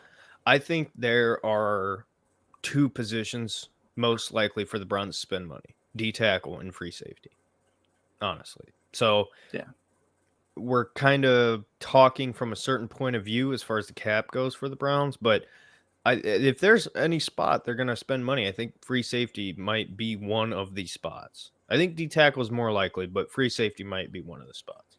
I think there are two positions most likely for the Browns to spend money: D tackle and free safety. Honestly, so Yeah. we're kind of talking from a certain point of view as far as the cap goes for the Browns, but If there's any spot they're gonna spend money, I think free safety might be one of the spots. I think D tackle is more likely, but free safety might be one of the spots.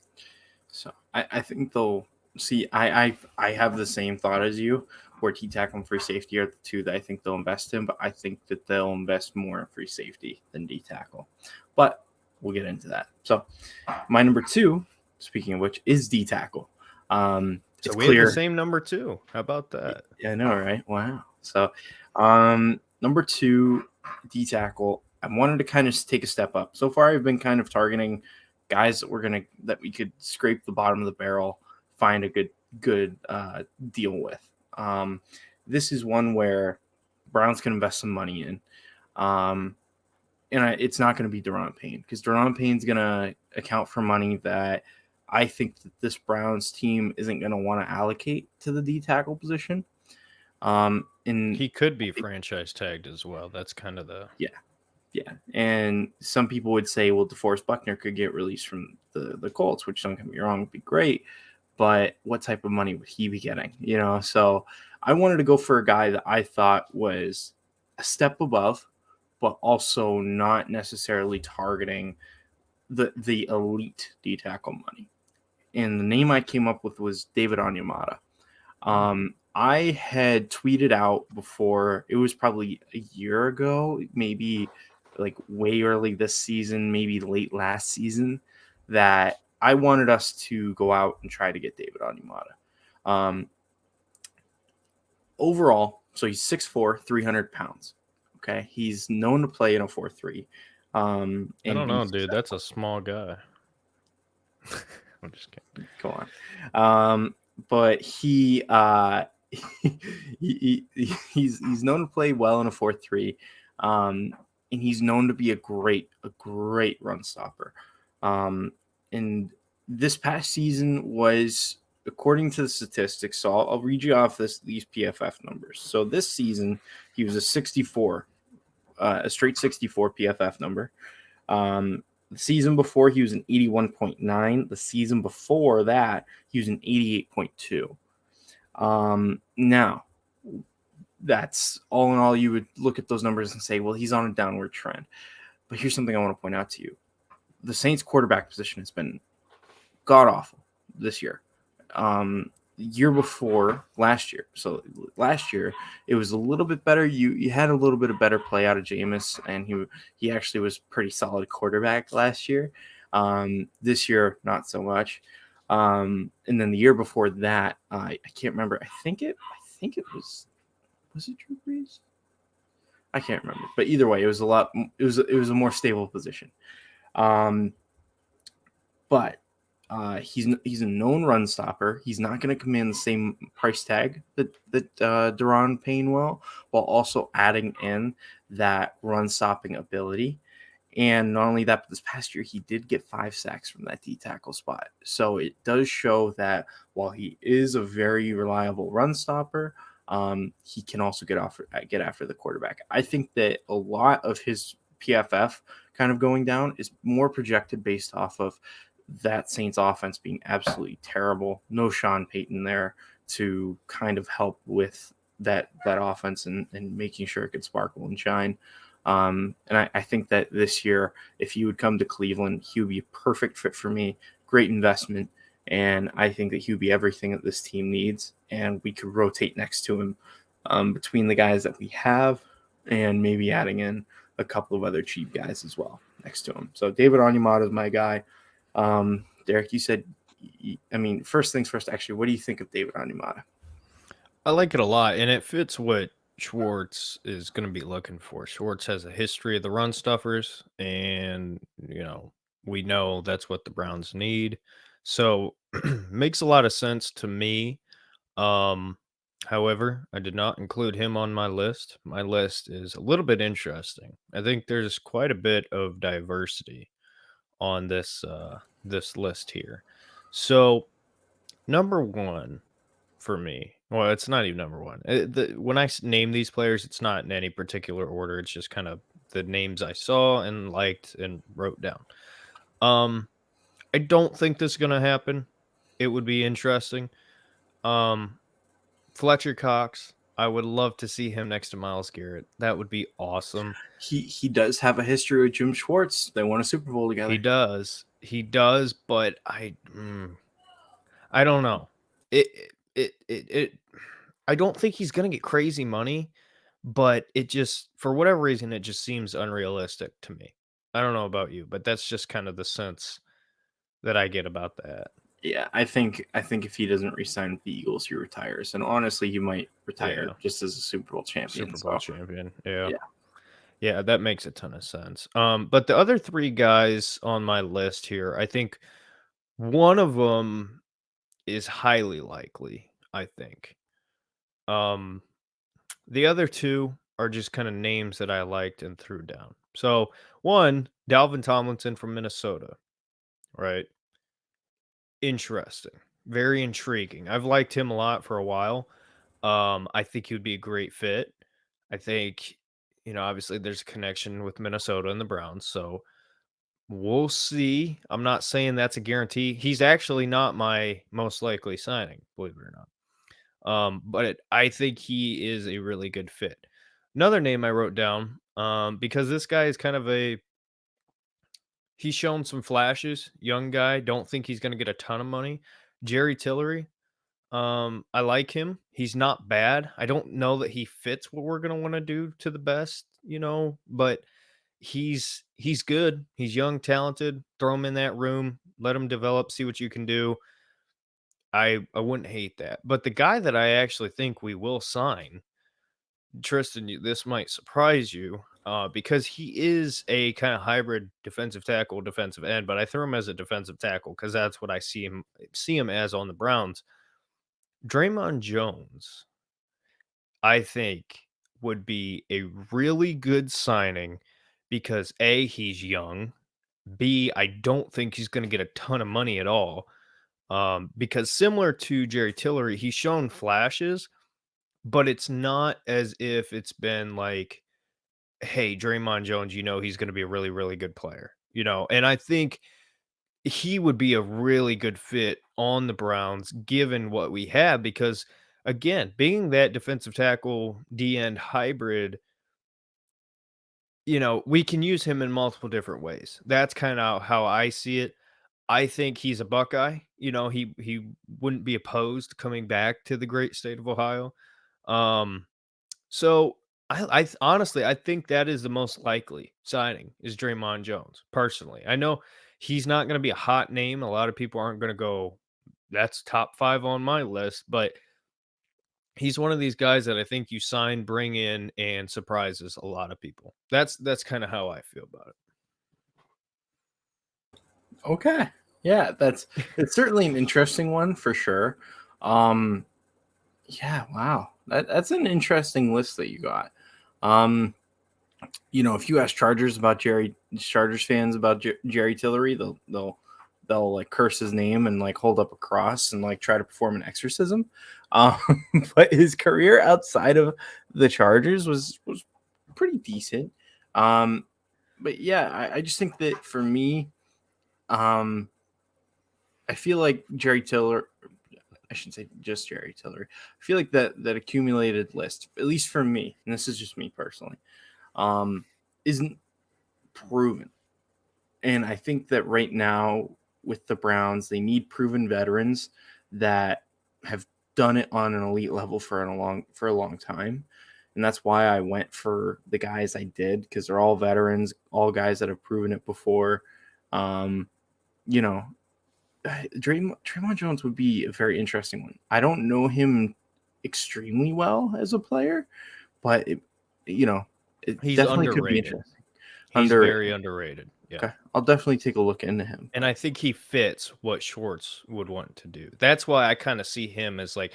So I think they'll see. I have the same thought as you, where T tackle and free safety are the two that I think they'll invest in, but I think that they'll invest more in free safety than D tackle. But we'll get into that. So my number two, speaking of which, is D tackle. So It's we had the clear. same number two. How about that? Yeah, I know, right? Wow. So number two, D tackle. I wanted to kind of take a step up. So far, I've been kind of targeting guys that we could scrape the bottom of the barrel, find a good deal with. This is one where Browns can invest some money in, and it's not going to be Deron Payne, because Deron Payne's going to account for money that I think that this Browns team isn't going to want to allocate to the D tackle position. And He could be franchise tagged as well. That's kind of the yeah, and some people would say, well, DeForest Buckner could get released from the Colts, which, don't get me wrong, would be great, but what type of money would he be getting? So I wanted to go for a guy that I thought was a step above, but also not necessarily targeting the elite D tackle money. And the name I came up with was David Onyemata. I had tweeted out before, it was probably a year ago, maybe like way early this season, maybe late last season, that I wanted us to go out and try to get David Onyemata. Overall, so he's 6'4", 300 pounds. Okay. He's known to play in a 4-3. I And don't be know, dude. That's a small guy. I'm just kidding. Go on. But he's known to play well in a 4-3, and he's known to be a great run stopper. And this past season was, according to the statistics, so I'll read you off these PFF numbers. So this season he was a 64, a straight 64 PFF number. The season before, he was an 81.9. The season before that, he was an 88.2. Now, that's all in all, you would look at those numbers and say, well, he's on a downward trend. But here's something I want to point out to you. The Saints quarterback position has been god-awful this year. Year before, last year. So last year, it was a little bit better. You had a little bit of better play out of Jameis, and he actually was pretty solid quarterback last year. This year, not so much. And then the year before that, I can't remember. I think it was it Drew Brees? I can't remember. But either way, it was a more stable position. But he's a known run stopper. He's not going to command the same price tag that Deron Payne will, while also adding in that run stopping ability. And not only that, but this past year he did get 5 sacks from that D tackle spot. So it does show that while he is a very reliable run stopper, he can also get after the quarterback. I think that a lot of his PFF kind of going down is more projected based off of that Saints offense being absolutely terrible. No Sean Payton there to kind of help with that offense and making sure it could sparkle and shine. And I think that this year, if he would come to Cleveland, he would be a perfect fit for me. Great investment. And I think that he would be everything that this team needs. And we could rotate next to him between the guys that we have, and maybe adding in a couple of other cheap guys as well next to him. So David Onyemata is my guy. Derek, you said, first things first, actually, what do you think of David Onyemata? I like it a lot, and it fits what Schwartz is going to be looking for. Schwartz has a history of the run stuffers, and we know that's what the Browns need. So makes a lot of sense to me. However, I did not include him on my list. My list is a little bit interesting. I think there's quite a bit of diversity on this list here. So number one for me, well, it's not even number one. When I name these players, it's not in any particular order. It's just kind of the names I saw and liked and wrote down. I don't think this is gonna happen. It would be interesting. Fletcher Cox. I would love to see him next to Myles Garrett. That would be awesome. He does have a history with Jim Schwartz. They won a Super Bowl He together. does. He does, but I don't know. It I don't think he's gonna get crazy money, but it just for whatever reason, it just seems unrealistic to me. I don't know about you, but that's just kind of the sense that I get about that. Yeah, I think if he doesn't resign with the Eagles, he retires. And honestly, he might retire Yeah. just as a Super Bowl champion. Super Bowl So champion. Yeah. yeah. Yeah, that makes a ton of sense. But the other three guys on my list here, I think one of them is highly likely, I think. Um, the other two are just kind of names that I liked and threw down. So, one, Dalvin Tomlinson from Minnesota, right? Interesting. Very intriguing. I've liked him a lot for a while. I think he would be a great fit. I think, obviously there's a connection with Minnesota and the Browns, so we'll see. I'm not saying that's a guarantee. He's actually not my most likely signing, believe it or not. But I think he is a really good fit. Another name I wrote down, because this guy is kind of he's shown some flashes, young guy. Don't think he's going to get a ton of money. Jerry Tillery, I like him. He's not bad. I don't know that he fits what we're going to want to do to the best, but he's good. He's young, talented. Throw him in that room, let him develop, see what you can do. I wouldn't hate that. But the guy that I actually think we will sign, Tristan, this might surprise you, because he is a kind of hybrid defensive tackle, defensive end. But I throw him as a defensive tackle because that's what I see him as on the Browns. Draymond Jones, I think, would be a really good signing because A, he's young. B, I don't think he's going to get a ton of money at all. Because similar to Jerry Tillery, he's shown flashes, but it's not as if it's been like, hey, Draymond Jones, he's going to be a really, really good player, and I think he would be a really good fit on the Browns given what we have because again, being that defensive tackle D end hybrid, we can use him in multiple different ways. That's kind of how I see it. I think he's a Buckeye. He wouldn't be opposed coming back to the great state of Ohio. Um, so honestly, I think that is the most likely signing is Draymond Jones. Personally, I know he's not going to be a hot name. A lot of people aren't going to go. That's top 5 on my list, but he's one of these guys that I think you sign, bring in, and surprises a lot of people. That's kind of how I feel about Okay. Yeah, it's certainly an interesting one for sure. Um, yeah, wow. That's an interesting list that you got. Um, if you ask Chargers fans about Jerry Tillery, they'll like curse his name and like hold up a cross and like try to perform an exorcism. Um, but his career outside of the Chargers was pretty decent. But yeah, I just think that for me, um, I feel like Jerry Tiller. I shouldn't say just Jerry Tiller. I feel like that accumulated list, at least for me, and this is just me personally, um, isn't proven. And I think that right now with the Browns, they need proven veterans that have done it on an elite level for a long time. And that's why I went for the guys I did because they're all veterans, all guys that have proven it before. Um, you know, Draymond Jones would be a very interesting one. I don't know him extremely well as a player, but it it. He's definitely could be underrated. interesting. He's Under very underrated. Yeah. Okay, I'll definitely take a look into him. And I think he fits what Schwartz would want to do. That's why I kind of see him as like,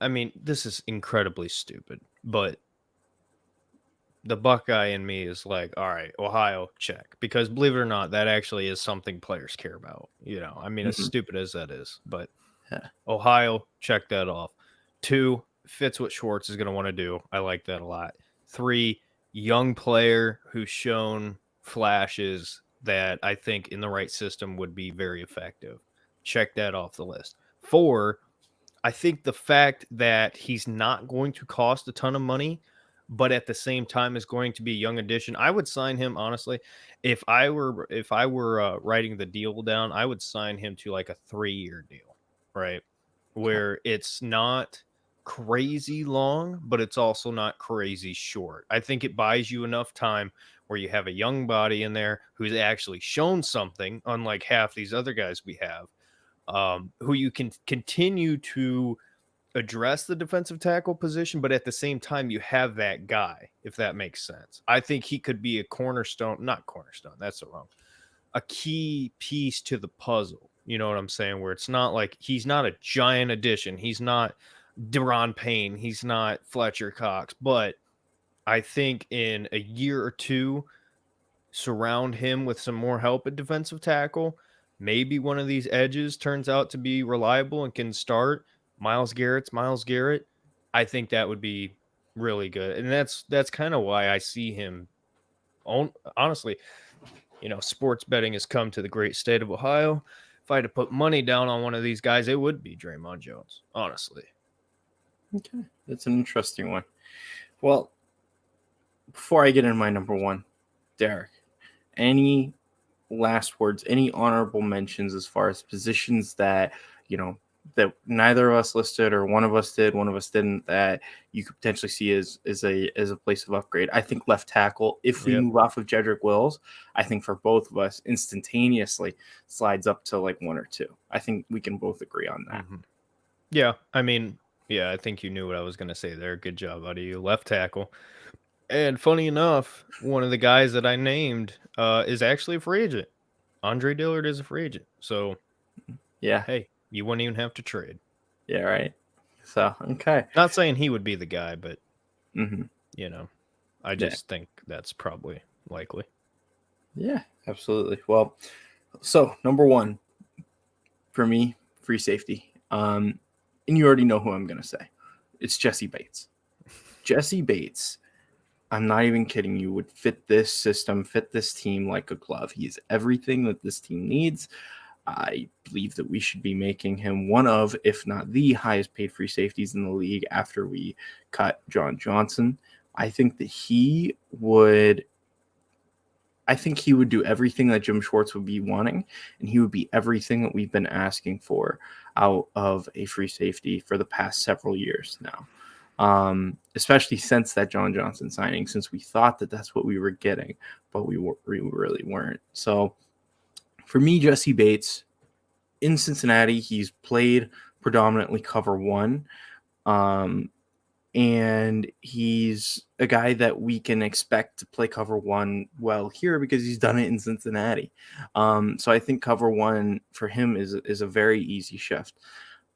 I mean, this is incredibly stupid, but the Buckeye in me is like, all right, Ohio, check. Because believe it or not, that actually is something players care about. I mean, as Mhm. stupid as that is, but Yeah. Ohio, check that off. 2, fits what Schwartz is going to want to do. I like that a lot. 3, young player who's shown flashes that I think in the right system would be very effective. Check that off the list. 4, I think the fact that he's not going to cost a ton of money, but at the same time is going to be a young addition, I would sign him honestly. If I were writing the deal down, I would sign him to like a 3-year deal, right? Okay. Where it's not crazy long, but it's also not crazy short. I think it buys you enough time where you have a young body in there who's actually shown something, unlike half these other guys we have, who you can continue to address the defensive tackle position, but at the same time, you have that guy, if that makes sense. I think he could be a cornerstone, not cornerstone, that's the wrong, a key piece to the puzzle. You know what I'm saying? Where it's not like he's not a giant addition. He's not Deron Payne. He's not Fletcher Cox. But I think in a year or two, surround him with some more help at defensive tackle. Maybe one of these edges turns out to be reliable and can start. Miles Garrett's Miles Garrett. I think that would be really good. And that's kind of why I see him honestly, sports betting has come to the great state of Ohio. If I had to put money down on one of these guys, it would be Draymond Jones, honestly. Okay. That's an interesting one. Well, before I get into my number one, Derek, any last words, any honorable mentions as far as positions that, that neither of us listed or one of us did, one of us didn't, that you could potentially see as a place of upgrade? I think left tackle, if we Yep. move off of Jedrick Wills, I think for both of us instantaneously slides up to like 1 or 2. I think we can both agree on that. Mm-hmm. Yeah. I mean, yeah, I think you knew what I was going to say there. Good job out of you. Left tackle. And funny enough, one of the guys that I named is actually a free agent. Andre Dillard is a free agent. So, Yeah. hey, you wouldn't even have to trade. Yeah. Right. So, okay. Not saying he would be the guy, but, Mm-hmm. I Yeah. just think that's probably likely. Yeah, absolutely. Well, so number one for me, free safety. And you already know who I'm going to say. It's Jesse Bates. Jesse Bates, I'm not even kidding you, would fit this system, fit this team like a glove. He is everything that this team needs. I believe that we should be making him one of, if not the highest paid free safeties in the league after we cut John Johnson. I think he would do everything that Jim Schwartz would be wanting, and he would be everything that we've been asking for out of a free safety for the past several years now. Especially since that John Johnson signing, since we thought that that's what we were getting, but we really weren't. So for me, Jesse Bates in Cincinnati, he's played predominantly cover one. And he's a guy that we can expect to play cover one well here because he's done it in Cincinnati. So I think cover one for him is a very easy shift.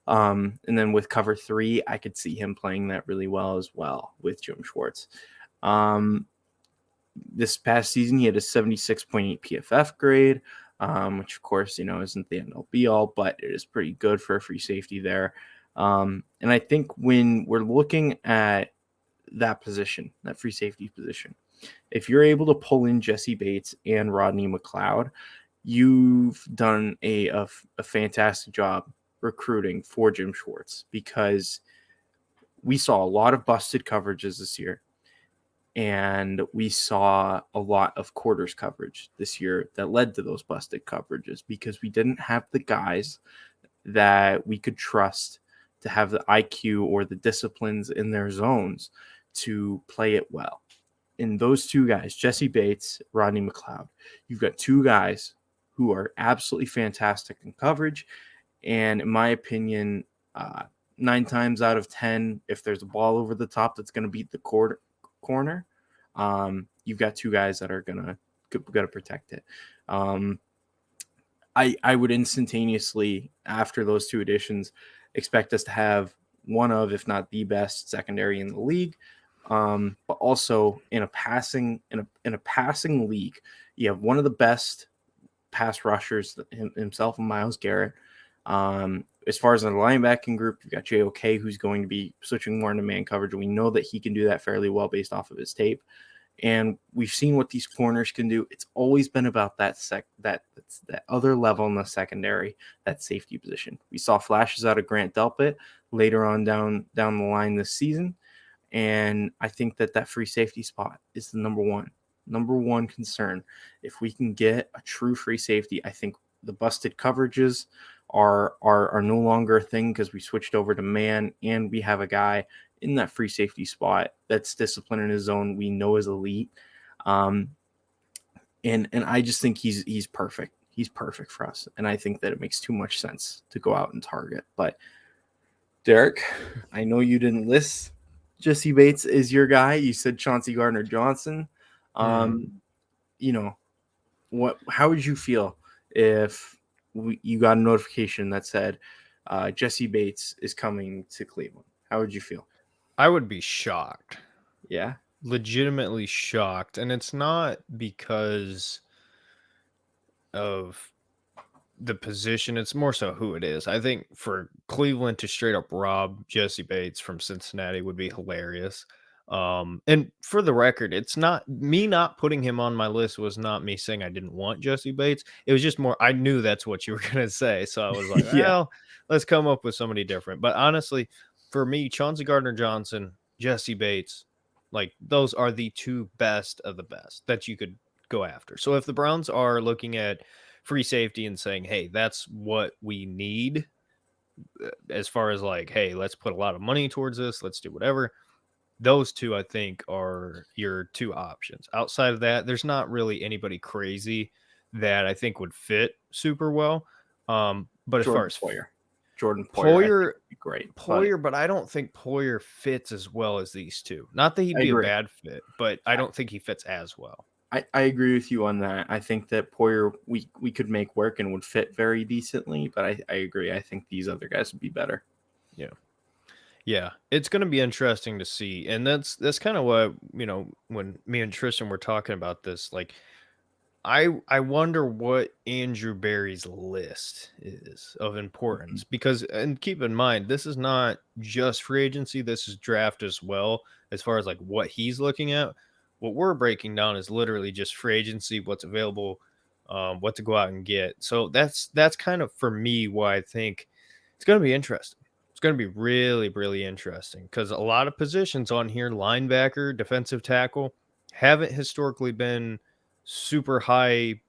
And then with cover three, I could see him playing that really well as well with Jim Schwartz. This past season, he had a 76.8 PFF grade, which of course, isn't the end all be all, but it is pretty good for a free safety there. And I think when we're looking at that position, that free safety position, if you're able to pull in Jesse Bates and Rodney McLeod, you've done a fantastic job recruiting for Jim Schwartz, because we saw a lot of busted coverages this year. And we saw a lot of quarters coverage this year that led to those busted coverages because we didn't have the guys that we could trust to have the IQ or the disciplines in their zones to play it well. And those two guys, Jesse Bates, Rodney McLeod, you've got two guys who are absolutely fantastic in coverage. And in my opinion, 9 times out of 10, if there's a ball over the top that's going to beat the corner, you've got two guys that are gonna protect it. I would instantaneously, after those two additions, expect us to have one of, if not the best secondary in the league. But also in a passing league, you have one of the best pass rushers himself, Miles Garrett. As far as the linebacking group, you've got JOK, who's going to be switching more into man coverage. We know that he can do that fairly well based off of his tape. And we've seen what these corners can do. It's always been about that other level in the secondary, that safety position. We saw flashes out of Grant Delpit later on down the line this season, and I think that free safety spot is the number one concern. If we can get a true free safety, I think the busted coverages are no longer a thing because we switched over to man, and we have a guy in that free safety spot that's disciplined in his zone. We know is elite, um, and I just think he's perfect. He's perfect for us, and I think that it makes too much sense to go out and target. But Derek, I know you didn't list Jesse Bates is your guy. You said Chauncey Gardner-Johnson. Mhm. You know what? How would you feel if you got a notification that said Jesse Bates is coming to Cleveland? How would you feel? I would be shocked, Yeah. legitimately shocked, and it's not because of the position, it's more so who it is. I think for Cleveland to straight up rob Jesse Bates from Cincinnati would be hilarious. And for the record, it's not me not putting him on my list was not me saying I didn't want Jesse Bates. It was just more I knew that's what you were gonna say. So I was like, Yeah. well, let's come up with somebody different. But honestly, for me, Chauncey Gardner Johnson, Jesse Bates, like those are the two best of the best that you could go after. So if the Browns are looking at free safety and saying, "Hey, that's what we need," as far as like, "Hey, let's put a lot of money towards this. Let's do whatever." Those two, I think, are your two options. Outside of that, there's not really anybody crazy that I think would fit super well. But as far Jordan as Poyer. Jordan Poyer, I think Poyer, would be great. But Poyer, but I don't think Poyer fits as well as these two. Not that he'd I be a agree. bad fit, but I don't think he fits as well. I agree with you on that. I think that Poyer we could make work and would fit very decently, but I agree. I think these other guys would be better. Yeah. Yeah, it's going to be interesting to see, and that's kind of what when me and Tristan were talking about this. Like, I wonder what Andrew Barry's list is of Mhm. importance because, and keep in mind, this is not just free agency. This is draft as well. As far as like what he's looking at, what we're breaking down is literally just free agency, what's available, what to go out and get. So that's kind of for me why I think it's going to be interesting. It's going to be really, really interesting because a lot of positions on here, linebacker, defensive tackle, haven't historically been super high,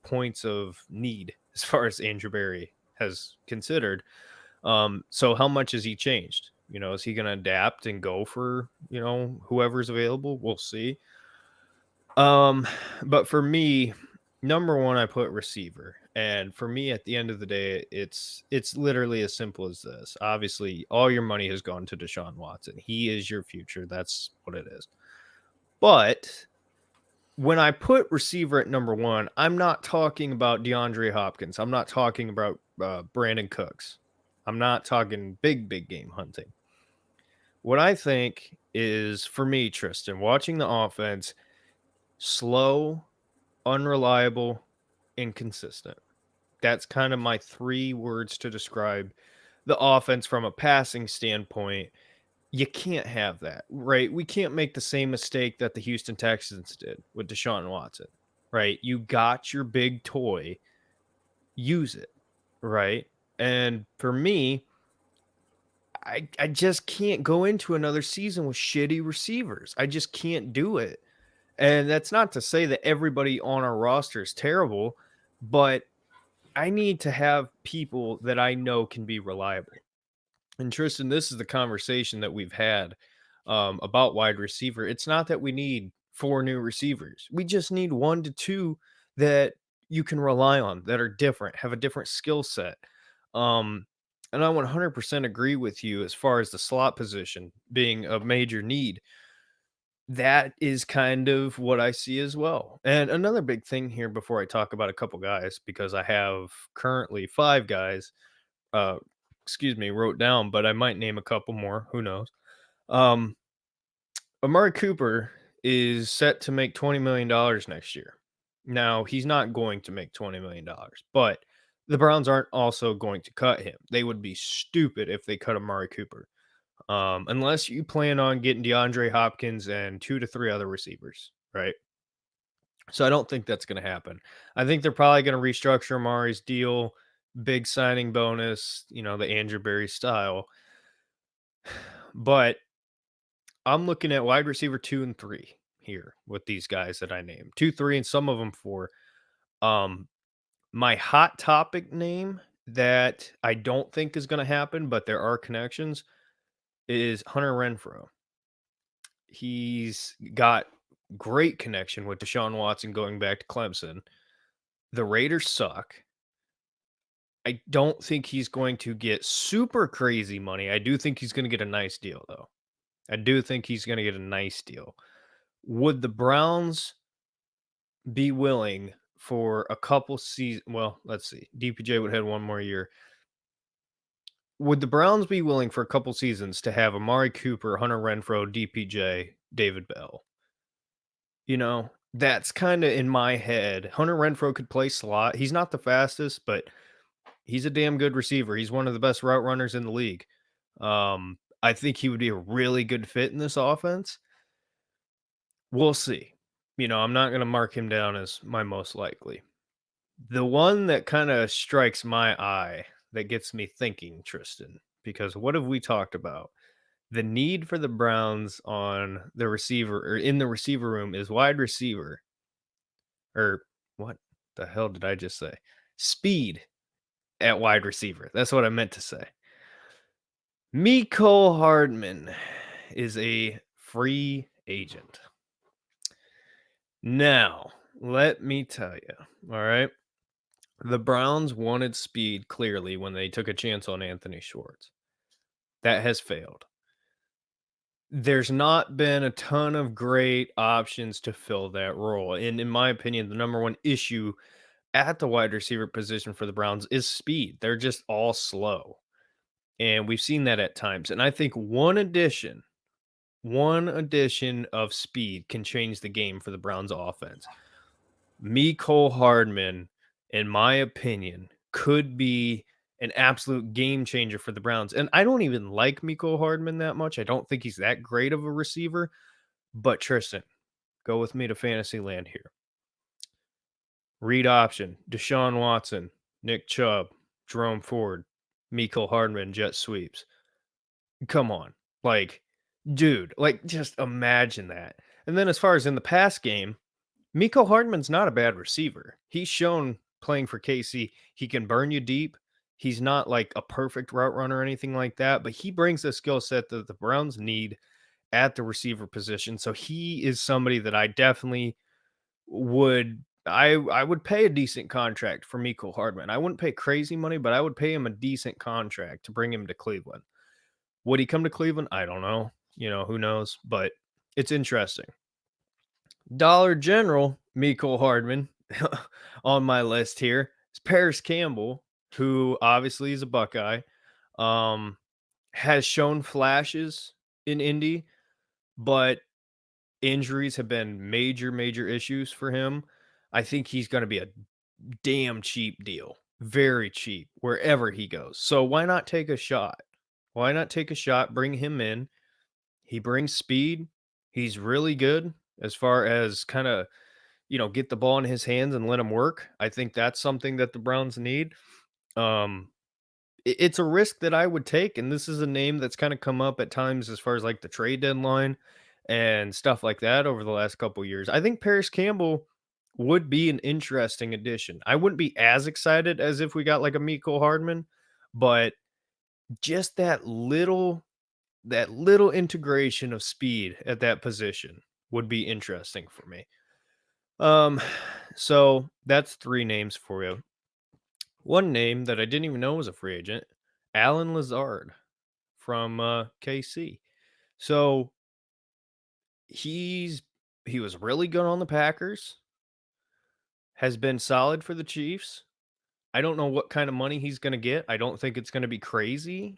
points of need as far as Andrew Barry has considered. So how much has he changed? Is he going to adapt and go for, whoever's available? We'll see. Um, but for me, number one, I put receiver. And for me, at the end of the day, it's literally as simple as this. Obviously, all your money has gone to Deshaun Watson. He is your future. That's what it is. But when I put receiver at number one, I'm not talking about DeAndre Hopkins. I'm not talking about Brandon Cooks. I'm not talking big game hunting. What I think is for me, Tristan, watching the offense, slow, unreliable, inconsistent. That's kind of my three words to describe the offense from a passing standpoint. You can't have that, right? We can't make the same mistake that the Houston Texans did with Deshaun Watson, right? You got your big toy, use it, right? And for me, I just can't go into another season with shitty receivers. I just can't do it. And that's not to say that everybody on our roster is terrible, but I need to have people that I know can be reliable. And Tristan, this is the conversation that we've had about wide receiver. It's not that we need four new receivers. We just need one to two that you can rely on that are different, have a different skill set. Um, and I 100% agree with you as far as the slot position being a major need. That is kind of what I see as well. And another big thing here before I talk about a couple guys, because I have currently five guys uh wrote down, but I might name a couple more, who knows. um Amari Cooper is set to make $20 million next year. Now he's not going to make $20 million, but the Browns aren't also going to cut him. They would be stupid if they cut Amari Cooper. unless you plan on getting DeAndre Hopkins and 2 to 3 other receivers, right? So I don't think that's going to happen. I think they're probably going to restructure Amari's deal, big signing bonus, the Andrew Berry style. But I'm looking at wide receiver 2 and 3 here with these guys that I named. 2, 3, and some of them 4. Um, my hot topic name that I don't think is going to happen, but there are connections, is Hunter Renfrow. He's got great connection with Deshaun Watson going back to Clemson. The Raiders suck. I don't think he's going to get super crazy money. I do think he's going to get a nice deal, though. I do think he's going to get a nice deal. Would the Browns be willing for a couple seasons? Well, let's see. DPJ would have one more year. Would the Browns be willing for a couple seasons to have Amari Cooper, Hunter Renfrow, DPJ, David Bell? That's kind of in my head. Hunter Renfrow could play slot. He's not the fastest, but he's a damn good receiver. He's one of the best route runners in the league. I think he would be a really good fit in this offense. We'll see. I'm not going to mark him down as my most likely. The one that kind of strikes my eye that gets me thinking, Tristan, because what have we talked about? The need for the Browns on the receiver or in the receiver room is wide receiver. Or what the hell did I just say? Speed at wide receiver. That's what I meant to say. Mecole Hardman is a free agent. Now, let me tell you, all right? The Browns wanted speed clearly when they took a chance on Anthony Schwartz. That has failed. There's not been a ton of great options to fill that role. And in my opinion, the number one issue at the wide receiver position for the Browns is speed. They're just all slow. And we've seen that at times. And I think one addition of speed can change the game for the Browns offense. Mecole Hardman, in my opinion, could be an absolute game changer for the Browns. And I don't even like Mecole Hardman that much. I don't think he's that great of a receiver. But Tristan, go with me to fantasy land here. Read option, Deshaun Watson, Nick Chubb, Jerome Ford, Mecole Hardman, jet sweeps. Come on. Dude, just imagine that. And then as far as in the pass game, Mecole Hardman's not a bad receiver. He's shown playing for KC, he can burn you deep. He's not like a perfect route runner or anything like that, but he brings the skill set that the Browns need at the receiver position. So he is somebody that I definitely would pay a decent contract for Mecole Hardman. I wouldn't pay crazy money, but I would pay him a decent contract to bring him to Cleveland. Would he come to Cleveland? I don't know. Who knows? But it's interesting. Dollar General, Mecole Hardman, on my list here is Paris Campbell, who obviously is a Buckeye, has shown flashes in Indy, but injuries have been major, major issues for him. I think he's going to be a damn cheap deal, very cheap, wherever he goes. So why not take a shot? Why not take a shot, bring him in? He brings speed. He's really good as far as kind of, get the ball in his hands and let him work. I think that's something that the Browns need. It's a risk that I would take, and this is a name that's kind of come up at times as far as like the trade deadline and stuff like that over the last couple years. I think Paris Campbell would be an interesting addition. I wouldn't be as excited as if we got like a Mecole Hardman, but just that little integration of speed at that position would be interesting for me. So that's 3 names for you. One name that I didn't even know was a free agent, Alan Lazard from KC. So he was really good on the Packers, has been solid for the Chiefs. I don't know what kind of money he's going to get. I don't think it's going to be crazy.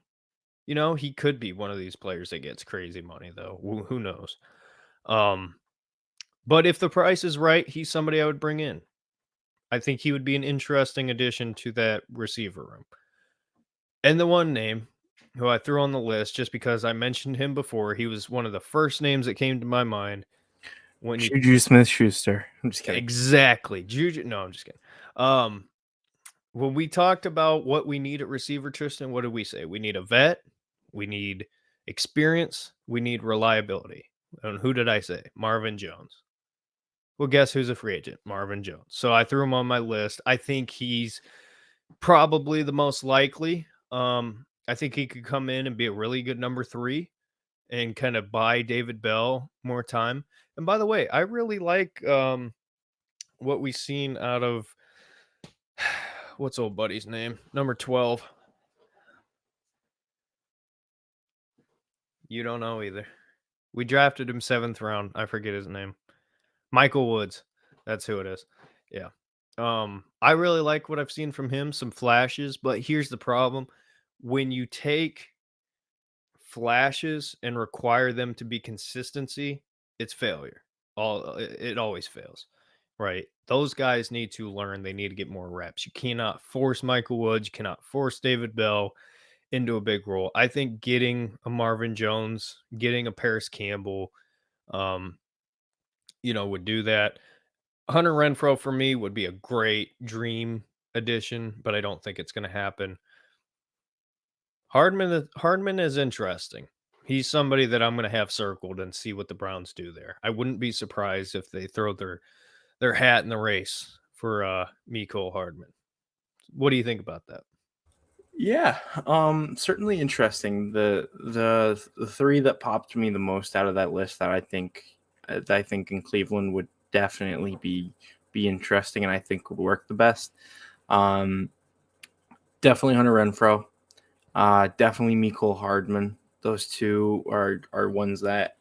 He could be one of these players that gets crazy money though. Who knows? Um, but if the price is right, he's somebody I would bring in. I think he would be an interesting addition to that receiver room. And the one name who I threw on the list just because I mentioned him before. He was one of the first names that came to my mind when you Juju Smith-Schuster. I'm just kidding. exactly Juju. No, I'm just kidding. Um, when we talked about what we need at receiver, Tristan, what did we say? We need a vet, we need experience, we need reliability. And who did I say? Marvin Jones. Well, guess who's a free agent? Marvin Jones. So I threw him on my list. I think he's probably the most likely. I think he could come in and be a really good number 3 and kind of buy David Bell more time. And by the way, I really like what we've seen out of what's old buddy's name? Number 12. You don't know either. We drafted him 7th round. I forget his name. Michael Woods. That's who it is. Yeah. I really like what I've seen from him, some flashes, but here's the problem. When you take flashes and require them to be consistency, it's failure. It always fails. Right? Those guys need to learn. They need to get more reps. You cannot force Michael Woods, you cannot force David Bell into a big role. I think getting a Marvin Jones, getting a Paris Campbell, um, would do that. Hunter Renfro for me would be a great dream addition, but I don't think it's going to happen. Hardman is interesting. He's somebody that I'm going to have circled and see what the Browns do there. I wouldn't be surprised if they throw their hat in the race for Mecole Hardman. What do you think about that? Yeah, certainly interesting. The three that popped to me the most out of that list that I think in Cleveland would definitely be interesting and I think would work the best. Um, Definitely Hunter Renfro. Definitely Mecole Hardman. Those two are ones that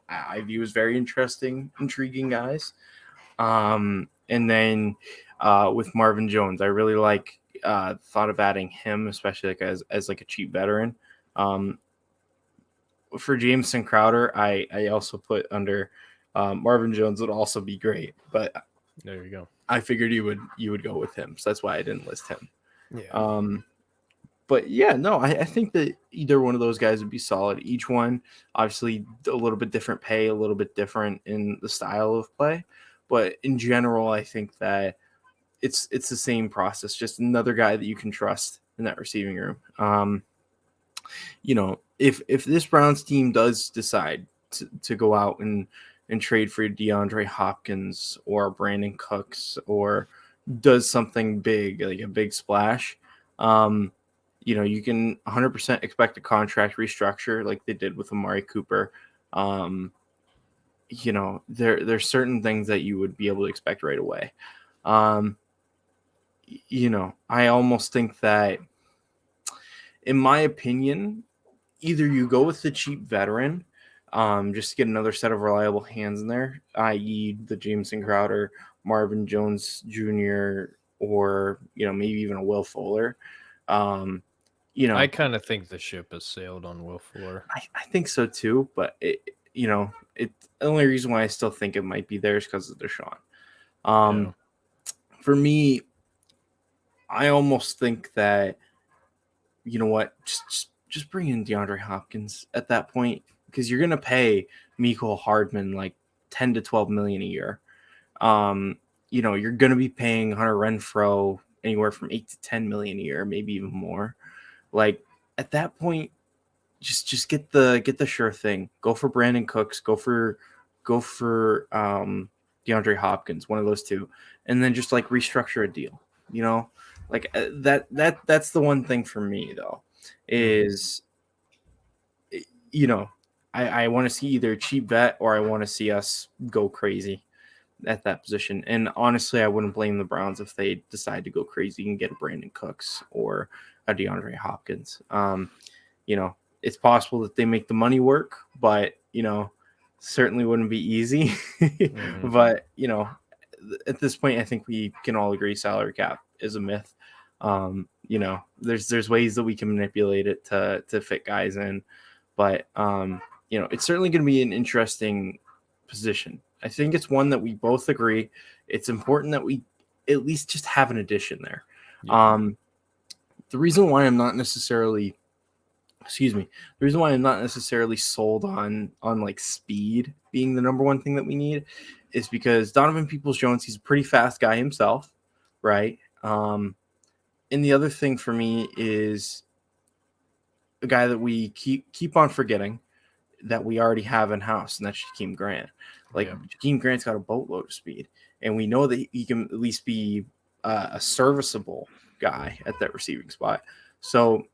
I view as very interesting, intriguing guys. And then with Marvin Jones, I really like thought of adding him, especially like as like a cheap veteran. Um, for Jameson Crowder, I also put under Marvin Jones would also be great, but There you go. I figured you would go with him, so that's why I didn't list him. Yeah. But yeah, no, I think that either one of those guys would be solid. Each one, obviously, a little bit different pay, a little bit different in the style of play, but in general, I think that it's the same process. Just another guy that you can trust in that receiving room. If this Browns team does decide to go out and trade for DeAndre Hopkins or Brandon Cooks or does something big, like a big splash, you can 100% expect a contract restructure like they did with Amari Cooper. There's certain things that you would be able to expect right away. I almost think that, in my opinion, either you go with the cheap veteran, just to get another set of reliable hands in there, i.e., the Jameson Crowder, Marvin Jones Jr., or maybe even a Will Fuller. I kind of think the ship has sailed on Will Fuller. I think so too, but the only reason why I still think it might be there is because of Deshaun. Yeah. For me, I almost think that what, just bring in DeAndre Hopkins at that point because you're gonna pay Mecole Hardman like 10 to 12 million a year. You're gonna be paying Hunter Renfro anywhere from 8 to 10 million a year, maybe even more. Like at that point, just get the sure thing. Go for Brandon Cooks. Go for DeAndre Hopkins. One of those two, and then just like restructure a deal. That's the one thing for me though is I want to see either a cheap vet or I want to see us go crazy at that position. And honestly, I wouldn't blame the Browns if they decide to go crazy and get a Brandon Cooks or a DeAndre Hopkins. It's possible that they make the money work, but certainly wouldn't be easy. Mm-hmm. But at this point, I think we can all agree salary cap is a myth. There's ways that we can manipulate it to fit guys in, but it's certainly going to be an interesting position. I think it's one that we both agree it's important that we at least just have an addition there. Yeah. The reason why I'm not necessarily excuse me, the reason why I'm not necessarily sold on like speed being the number one thing that we need is because Donovan Peoples Jones, he's a pretty fast guy himself, right? And the other thing for me is a guy that we keep on forgetting that we already have in house, and that's Jakeem Grant. Like Yeah. Jakeem Grant's got a boatload of speed, and we know that he can at least be a serviceable guy at that receiving spot. So,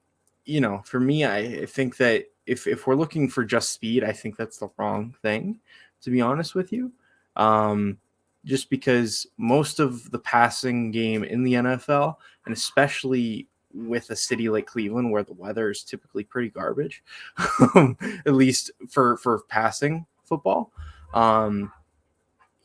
for me, I think that if we're looking for just speed, I think that's the wrong thing, to be honest with you. Um, just because most of the passing game in the NFL, and especially with a city like Cleveland where the weather is typically pretty garbage, at least for passing football. Um,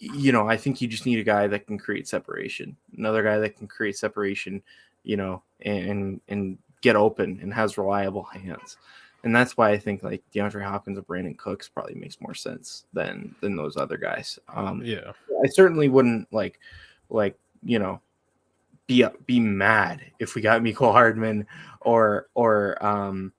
I think you just need a guy that can create separation, another guy that can create separation, and get open and has reliable hands. And that's why I think like DeAndre Hopkins or Brandon Cooks probably makes more sense than those other guys. Yeah. I certainly wouldn't like be mad if we got Miko Hardman or Hunter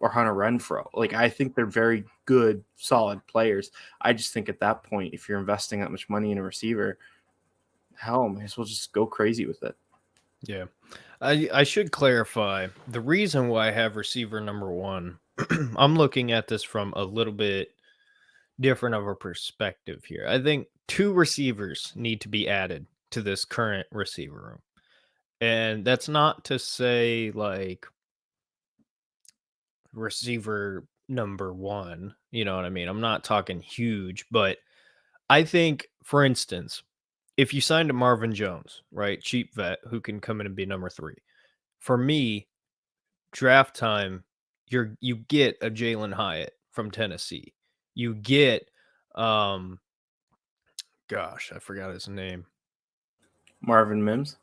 Renfro. Like I think they're very good, solid players. I just think at that point, if you're investing that much money in a receiver, hell, might as well just go crazy with it. Yeah. I should clarify the reason why I have receiver number one. I'm looking at this from a little bit different of a perspective here. I think two receivers need to be added to this current receiver room. And that's not to say like receiver number one, you know what I mean? I'm not talking huge, but I think, for instance, if you signed a Marvin Jones, right, cheap vet who can come in and be number three, for me, draft time, you get a Jalen Hyatt from Tennessee. You get, um, gosh, I forgot his name. Marvin Mims.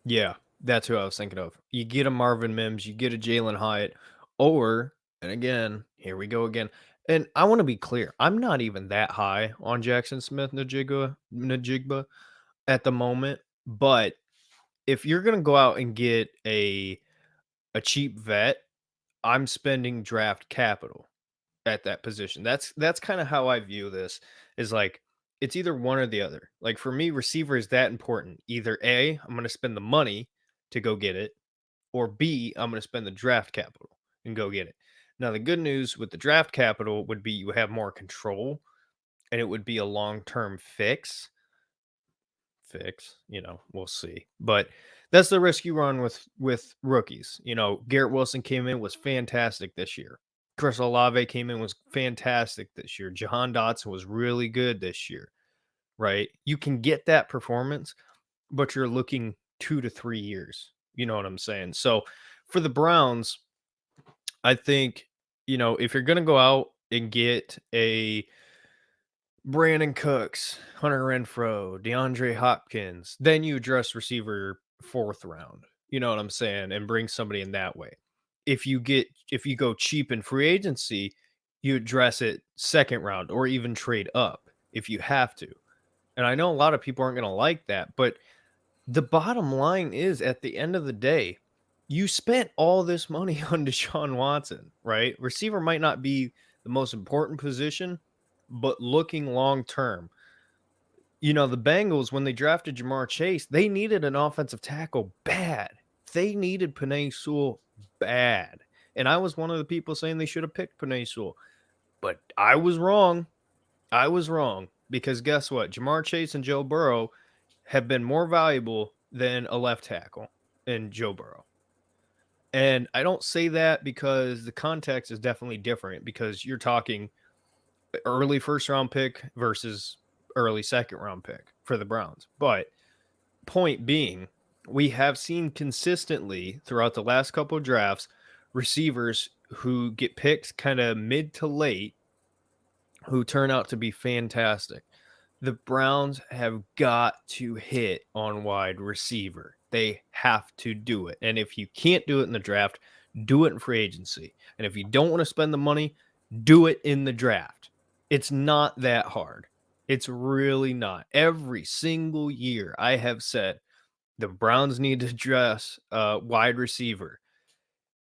Yeah, that's who I was thinking of. You get a Marvin Mims, you get a Jalen Hyatt, or, and again, here we go again. And I want to be clear, I'm not even that high on Jackson Smith Najigba at the moment, but if you're gonna go out and get a cheap vet, I'm spending draft capital at that position. That's kind of how I view this. Is like it's either one or the other. Like for me, receiver is that important. Either A, I'm gonna spend the money to go get it, or B, I'm gonna spend the draft capital and go get it. Now the good news with the draft capital would be you have more control and it would be a long-term fix, we'll see. But that's the risk you run with rookies. Garrett Wilson came in, was fantastic this year. Chris Olave came in, was fantastic this year. Jahan Dotson was really good this year, right? You can get that performance, but you're looking 2 to 3 years. You know what I'm saying? So for the Browns, I think, if you're gonna go out and get a Brandon Cooks, Hunter Renfro, DeAndre Hopkins. Then you address receiver fourth round. You know what I'm saying? And bring somebody in that way. If you go cheap in free agency, you address it second round or even trade up if you have to. And I know a lot of people aren't going to like that, but the bottom line is at the end of the day, you spent all this money on Deshaun Watson, right? Receiver might not be the most important position, but looking long term, the Bengals, when they drafted Jamar Chase, they needed an offensive tackle bad. They needed Penei Sewell bad. And I was one of the people saying they should have picked Penei Sewell. But I was wrong. I was wrong because guess what? Jamar Chase and Joe Burrow have been more valuable than a left tackle in Joe Burrow. And I don't say that because the context is definitely different because you're talking early first round pick versus early second round pick for the Browns. But point being, we have seen consistently throughout the last couple of drafts receivers who get picked kind of mid to late who turn out to be fantastic. The Browns have got to hit on wide receiver. They have to do it. And if you can't do it in the draft, do it in free agency. And if you don't want to spend the money, do it in the draft. It's not that hard. It's really not. Every single year I have said the Browns need to address wide receiver.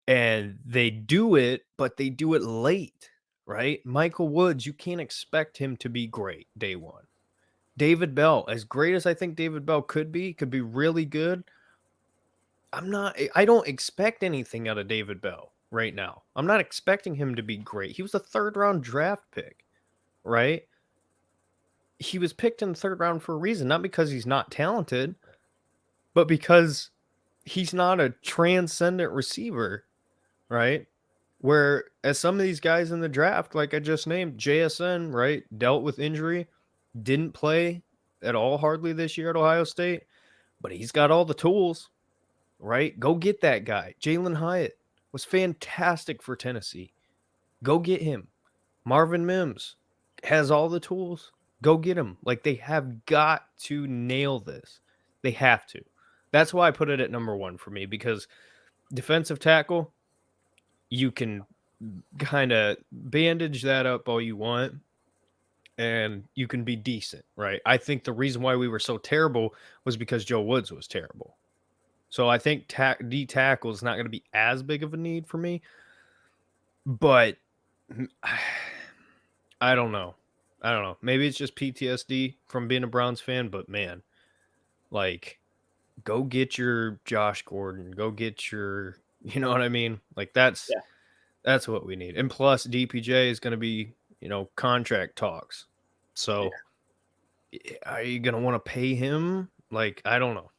And they do it, but they do it late, right? Michael Woods, you can't expect him to be great day one. David Bell, as great as I think David Bell could be really good. I don't expect anything out of David Bell right now. I'm not expecting him to be great. He was a third round draft pick, right? He was picked in the third round for a reason, not because he's not talented, but because he's not a transcendent receiver, right? Where as some of these guys in the draft, like I just named, JSN, right, dealt with injury, didn't play at all hardly this year at Ohio State, but he's got all the tools, right? Go get that guy. Jalen Hyatt was fantastic for Tennessee. Go get him. Marvin Mims has all the tools. Go get him. Like they have got to nail this. They have to. That's why I put it at number one for me because defensive tackle, you can kind of bandage that up all you want and you can be decent, right? I think the reason why we were so terrible was because Joe Woods was terrible. So I think D tackle is not going to be as big of a need for me, but I don't know. I don't know. Maybe it's just PTSD from being a Browns fan, but man, like go get your Josh Gordon, go get your, you know what I mean? Like Yeah. that's what we need. And plus DPJ is going to be, contract talks. Yeah. So are you going to want to pay him? Like I don't know.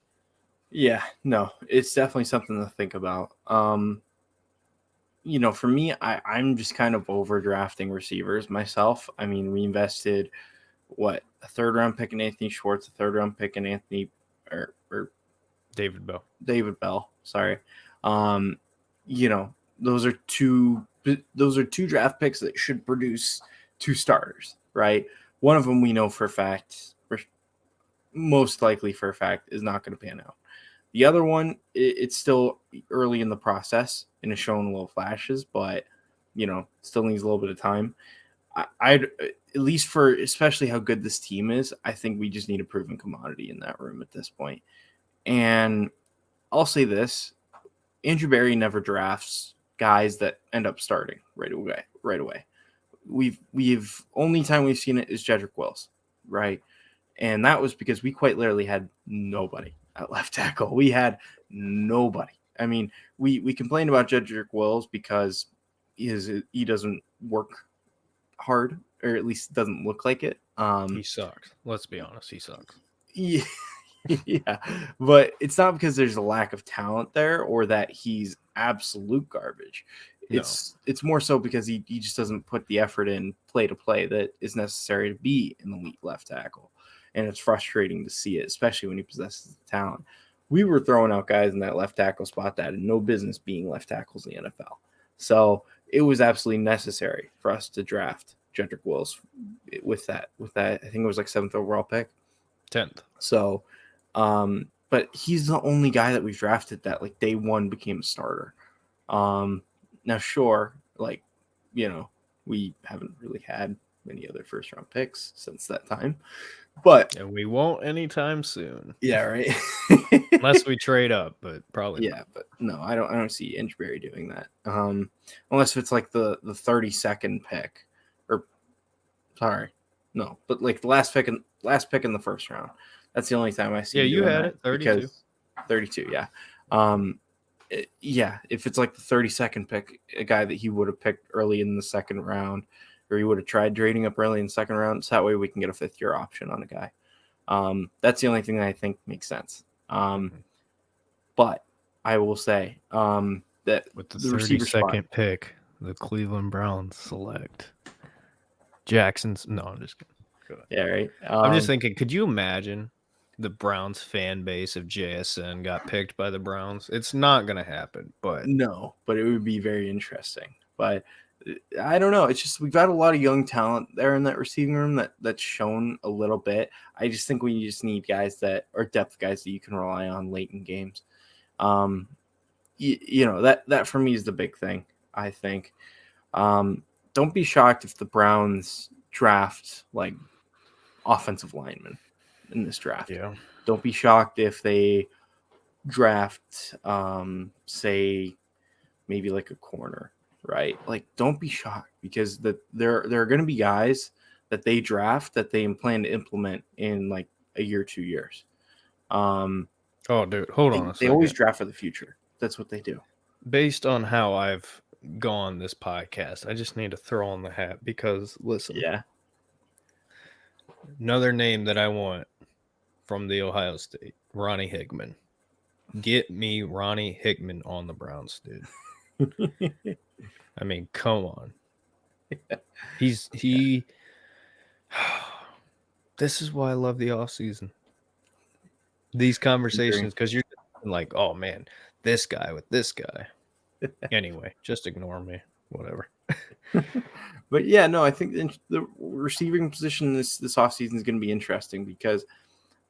Yeah, no, it's definitely something to think about. For me, I'm just kind of overdrafting receivers myself. I mean, we invested a third round pick in Anthony Schwartz, a third round pick in Anthony or David Bell. David Bell. Sorry. Um, you know, those are two draft picks that should produce two starters, right? One of them we know for a fact, or most likely for a fact, is not going to pan out. The other one, it's still early in the process and is showing little flashes, but still needs a little bit of time. I'd at least for especially how good this team is, I think we just need a proven commodity in that room at this point. And I'll say this: Andrew Berry never drafts guys that end up starting right away. Right away, we've only time we've seen it is Jedrick Wills, right? And that was because we quite literally had nobody at left tackle. We had nobody. I mean, we complained about Jedrick Wills because he doesn't work hard, or at least doesn't look like it. He sucks. Let's be honest, he sucks. Yeah, yeah, but it's not because there's a lack of talent there or that he's absolute garbage. No. It's more so because he just doesn't put the effort in play to play that is necessary to be an elite left tackle. And it's frustrating to see it, especially when he possesses the talent. We were throwing out guys in that left tackle spot that had no business being left tackles in the NFL. So it was absolutely necessary for us to draft Jedrick Wills with that. I think it was like 7th overall pick. 10th. So, but he's the only guy that we've drafted that like day one became a starter. Now, sure, we haven't really had many other first round picks since that time, but And we won't anytime soon. yeah, right. Unless we trade up, but probably yeah, but no, I don't see Inchberry doing that. Unless it's like the 32nd pick, or sorry, no, but like the last pick in the first round. That's the only time I see. Yeah, you had it 32. 32, yeah. Yeah, if it's like the 32nd pick, a guy that he would have picked early in the second round, or he would have tried trading up early in the second round, so that way we can get a 5th-year option on a guy. That's the only thing that I think makes sense. But I will say that with the receiver 32nd pick, the Cleveland Browns select Jackson's. No, I'm just kidding. Yeah, right. I'm just thinking, could you imagine the Browns fan base if JSN got picked by the Browns? It's not going to happen, but no, but it would be very interesting. But I don't know. It's just we've got a lot of young talent there in that receiving room that's shown a little bit. I just think we just need guys that are depth guys that you can rely on late in games. That for me is the big thing. I think. Don't be shocked if the Browns draft like offensive linemen in this draft. yeah, Don't be shocked if they draft, say, maybe like a corner, right? Like, don't be shocked because there are going to be guys that they draft that they plan to implement in like a year, 2 years. Um, Oh, dude, hold on a they always second. draft for the future. That's what they do. Based on how I've gone this podcast, I just need to throw on the hat because listen, Yeah. another name that I want from the Ohio State, Ronnie Hickman. Get me Ronnie Hickman on the Browns, dude. I mean, come on. He this is why I love the offseason. These Agree. conversations, because you're like, oh man, this guy with this guy. Anyway, just ignore me. Whatever. But yeah, no, I think the receiving position this offseason is going to be interesting because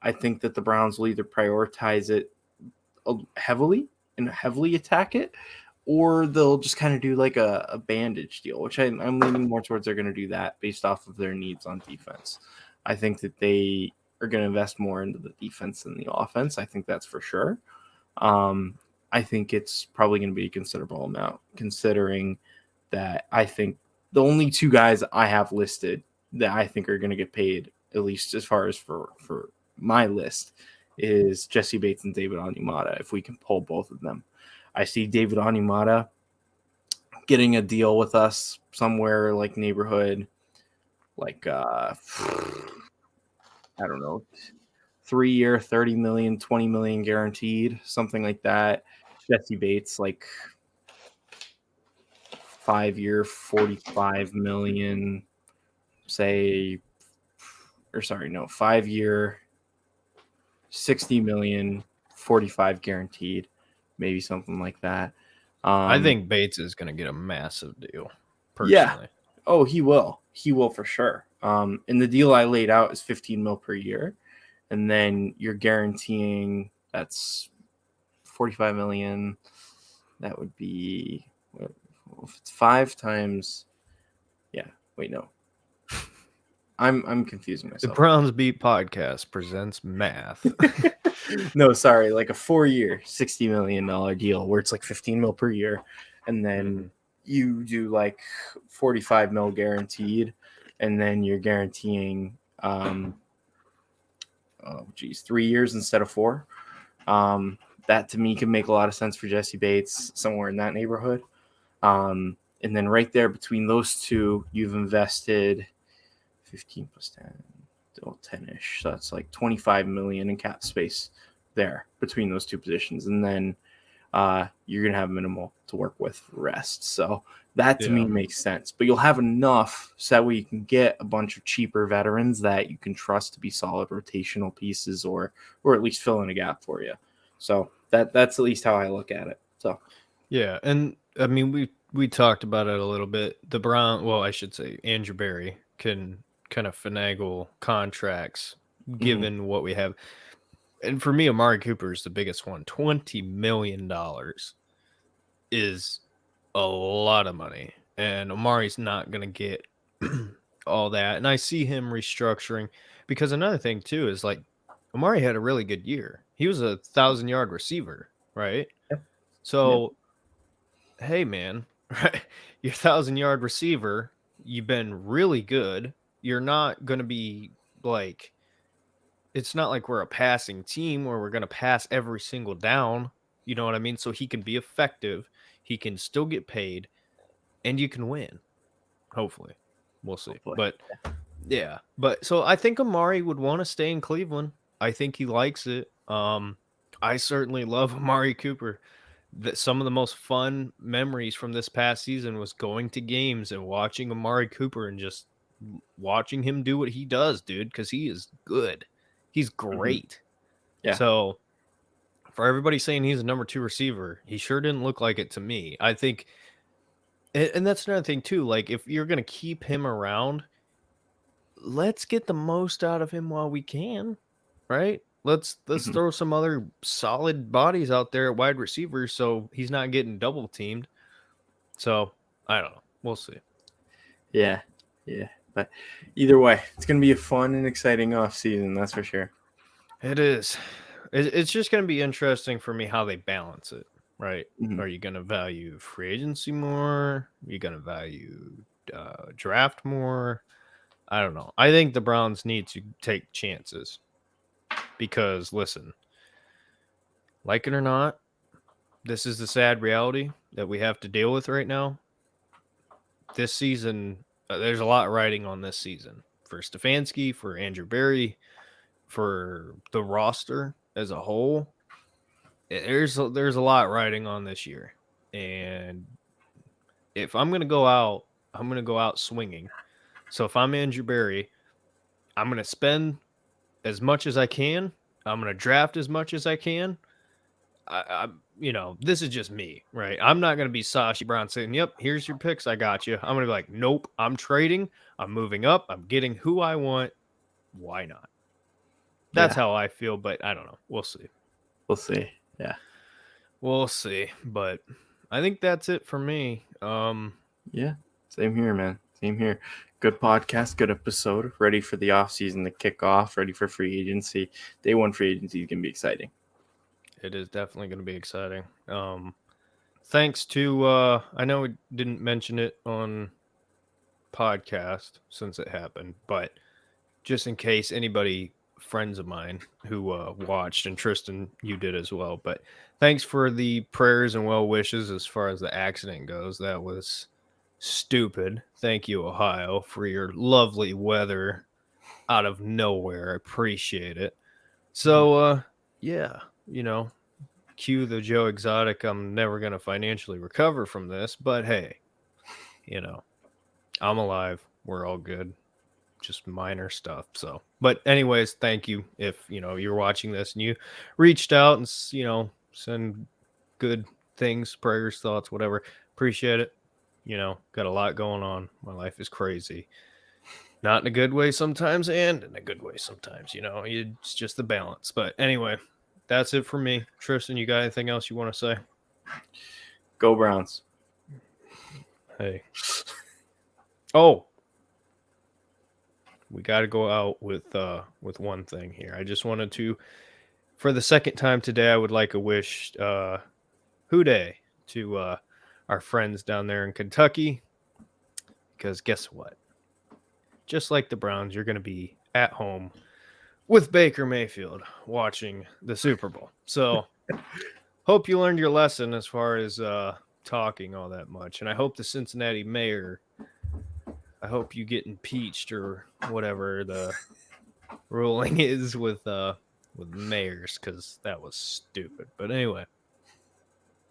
I think that the Browns will either prioritize it heavily and heavily attack it, or they'll just kind of do like a bandage deal, which I'm leaning more towards they're going to do that based off of their needs on defense. I think that they are going to invest more into the defense than the offense. I think that's for sure. I think it's probably going to be a considerable amount, considering that I think the only two guys I have listed that I think are going to get paid, at least as far as for my list, is Jesse Bates and David Onyemata. If we can pull both of them, I see David Onyemata getting a deal with us somewhere like neighborhood, like I don't know, 3 year, 30 million, 20 million guaranteed, something like that. Jesse Bates, like 5 year, 45 million, say, or sorry, no, 5 year, 60 million, 45 guaranteed, maybe something like that. I think Bates is going to get a massive deal, Yeah. personally. Oh, he will. He will for sure. And the deal I laid out is 15 mil per year. And then you're guaranteeing that's 45 million. That would be, if it's 5 times. Yeah. Wait, no. I'm confusing The myself. Browns Beat Podcast presents math. No, sorry, like a 4 year, $60 million deal where it's like 15 mil per year. And then you do like 45 mil guaranteed. And then you're guaranteeing, 3 years instead of 4. That to me can make a lot of sense for Jesse Bates, somewhere in that neighborhood. And then right there between those two, you've invested 15 plus 10, 10-ish. So that's like 25 million in cap space there between those two positions. And then you're going to have minimal to work with for rest. So that to me makes sense. But you'll have enough so that way you can get a bunch of cheaper veterans that you can trust to be solid rotational pieces or at least fill in a gap for you. So that's at least how I look at it. So yeah, and I mean we talked about it a little bit. The I should say Andrew Berry can kind of finagle contracts given what we have. And for me, Amari Cooper is the biggest one. $20 million is a lot of money. And Amari's not going to get all that. And I see him restructuring because another thing, too, is like Amari had a really good year. He was 1,000-yard receiver, right? Yep. So, hey, man, right? You're 1,000-yard receiver. You've been really good. You're not going to be like, it's not like we're a passing team where we're going to pass every single down. You know what I mean? So he can be effective. He can still get paid and you can win. Hopefully. We'll see. hopefully. But yeah. But so I think Amari would want to stay in Cleveland. I think he likes it. I certainly love Amari Cooper. Some of the most fun memories from this past season was going to games and watching Amari Cooper and just watching him do what he does, dude, because he is good. He's great. Yeah. So for everybody saying he's a number 2 receiver, he sure didn't look like it to me. I think, and that's another thing too. Like if you're gonna keep him around, let's get the most out of him while we can, right? Let's throw some other solid bodies out there at wide receiver so he's not getting double teamed. So I don't know. We'll see. Yeah. But either way, it's going to be a fun and exciting off season. That's for sure. It is. It's just going to be interesting for me how they balance it. right? Mhm. Are you going to value free agency more? Are you going to value draft more? I don't know. I think the Browns need to take chances because, listen, like it or not, this is the sad reality that we have to deal with right now. This season, there's a lot riding on this season for Stefanski, for Andrew Berry, for the roster as a whole. There's a lot riding on this year, and if I'm gonna go out, I'm gonna go out swinging. So if I'm Andrew Berry, I'm gonna spend as much as I can. I'm gonna draft as much as I can. This is just me, right? I'm not gonna be Sashi Brown saying, "Yep, here's your picks, I got you." I'm gonna be like, "Nope, I'm trading. I'm moving up. I'm getting who I want. Why not?" That's Yeah, how I feel, but I don't know. We'll see. we'll see. Yeah. We'll see. But I think that's it for me. Yeah. Same here, man. Same here. Good podcast, good episode. Ready for the offseason to kick off, ready for free agency. Day one free agency is going to be exciting. It is definitely going to be exciting. Thanks to I know we didn't mention it on podcast since it happened, but just in case anybody friends of mine who watched, and Tristan, you did as well, but thanks for the prayers and well wishes as far as the accident goes. That was stupid. Thank you, Ohio, for your lovely weather out of nowhere. I appreciate it. So yeah, cue the Joe Exotic. I'm never going to financially recover from this, but hey, you know, I'm alive. We're all good. Just minor stuff. So, but anyways, thank you. If you're watching this and you reached out and send good things, prayers, thoughts, whatever, appreciate it. Got a lot going on. My life is crazy. Not in a good way sometimes, and in a good way sometimes. It's just the balance. But anyway, that's it for me. Tristan, you got anything else you want to say? Go Browns. Hey. Oh, we got to go out with one thing here. I just wanted to, for the second time today, I would like a wish hooday to our friends down there in Kentucky, because guess what? Just like the Browns, you're going to be at home with Baker Mayfield watching the Super Bowl. So hope you learned your lesson as far as talking all that much, and I hope the Cincinnati mayor, I hope you get impeached or whatever the ruling is with mayors, because that was stupid. But anyway,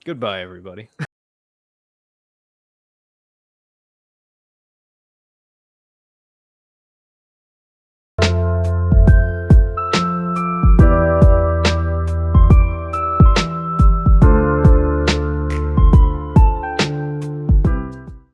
goodbye, everybody.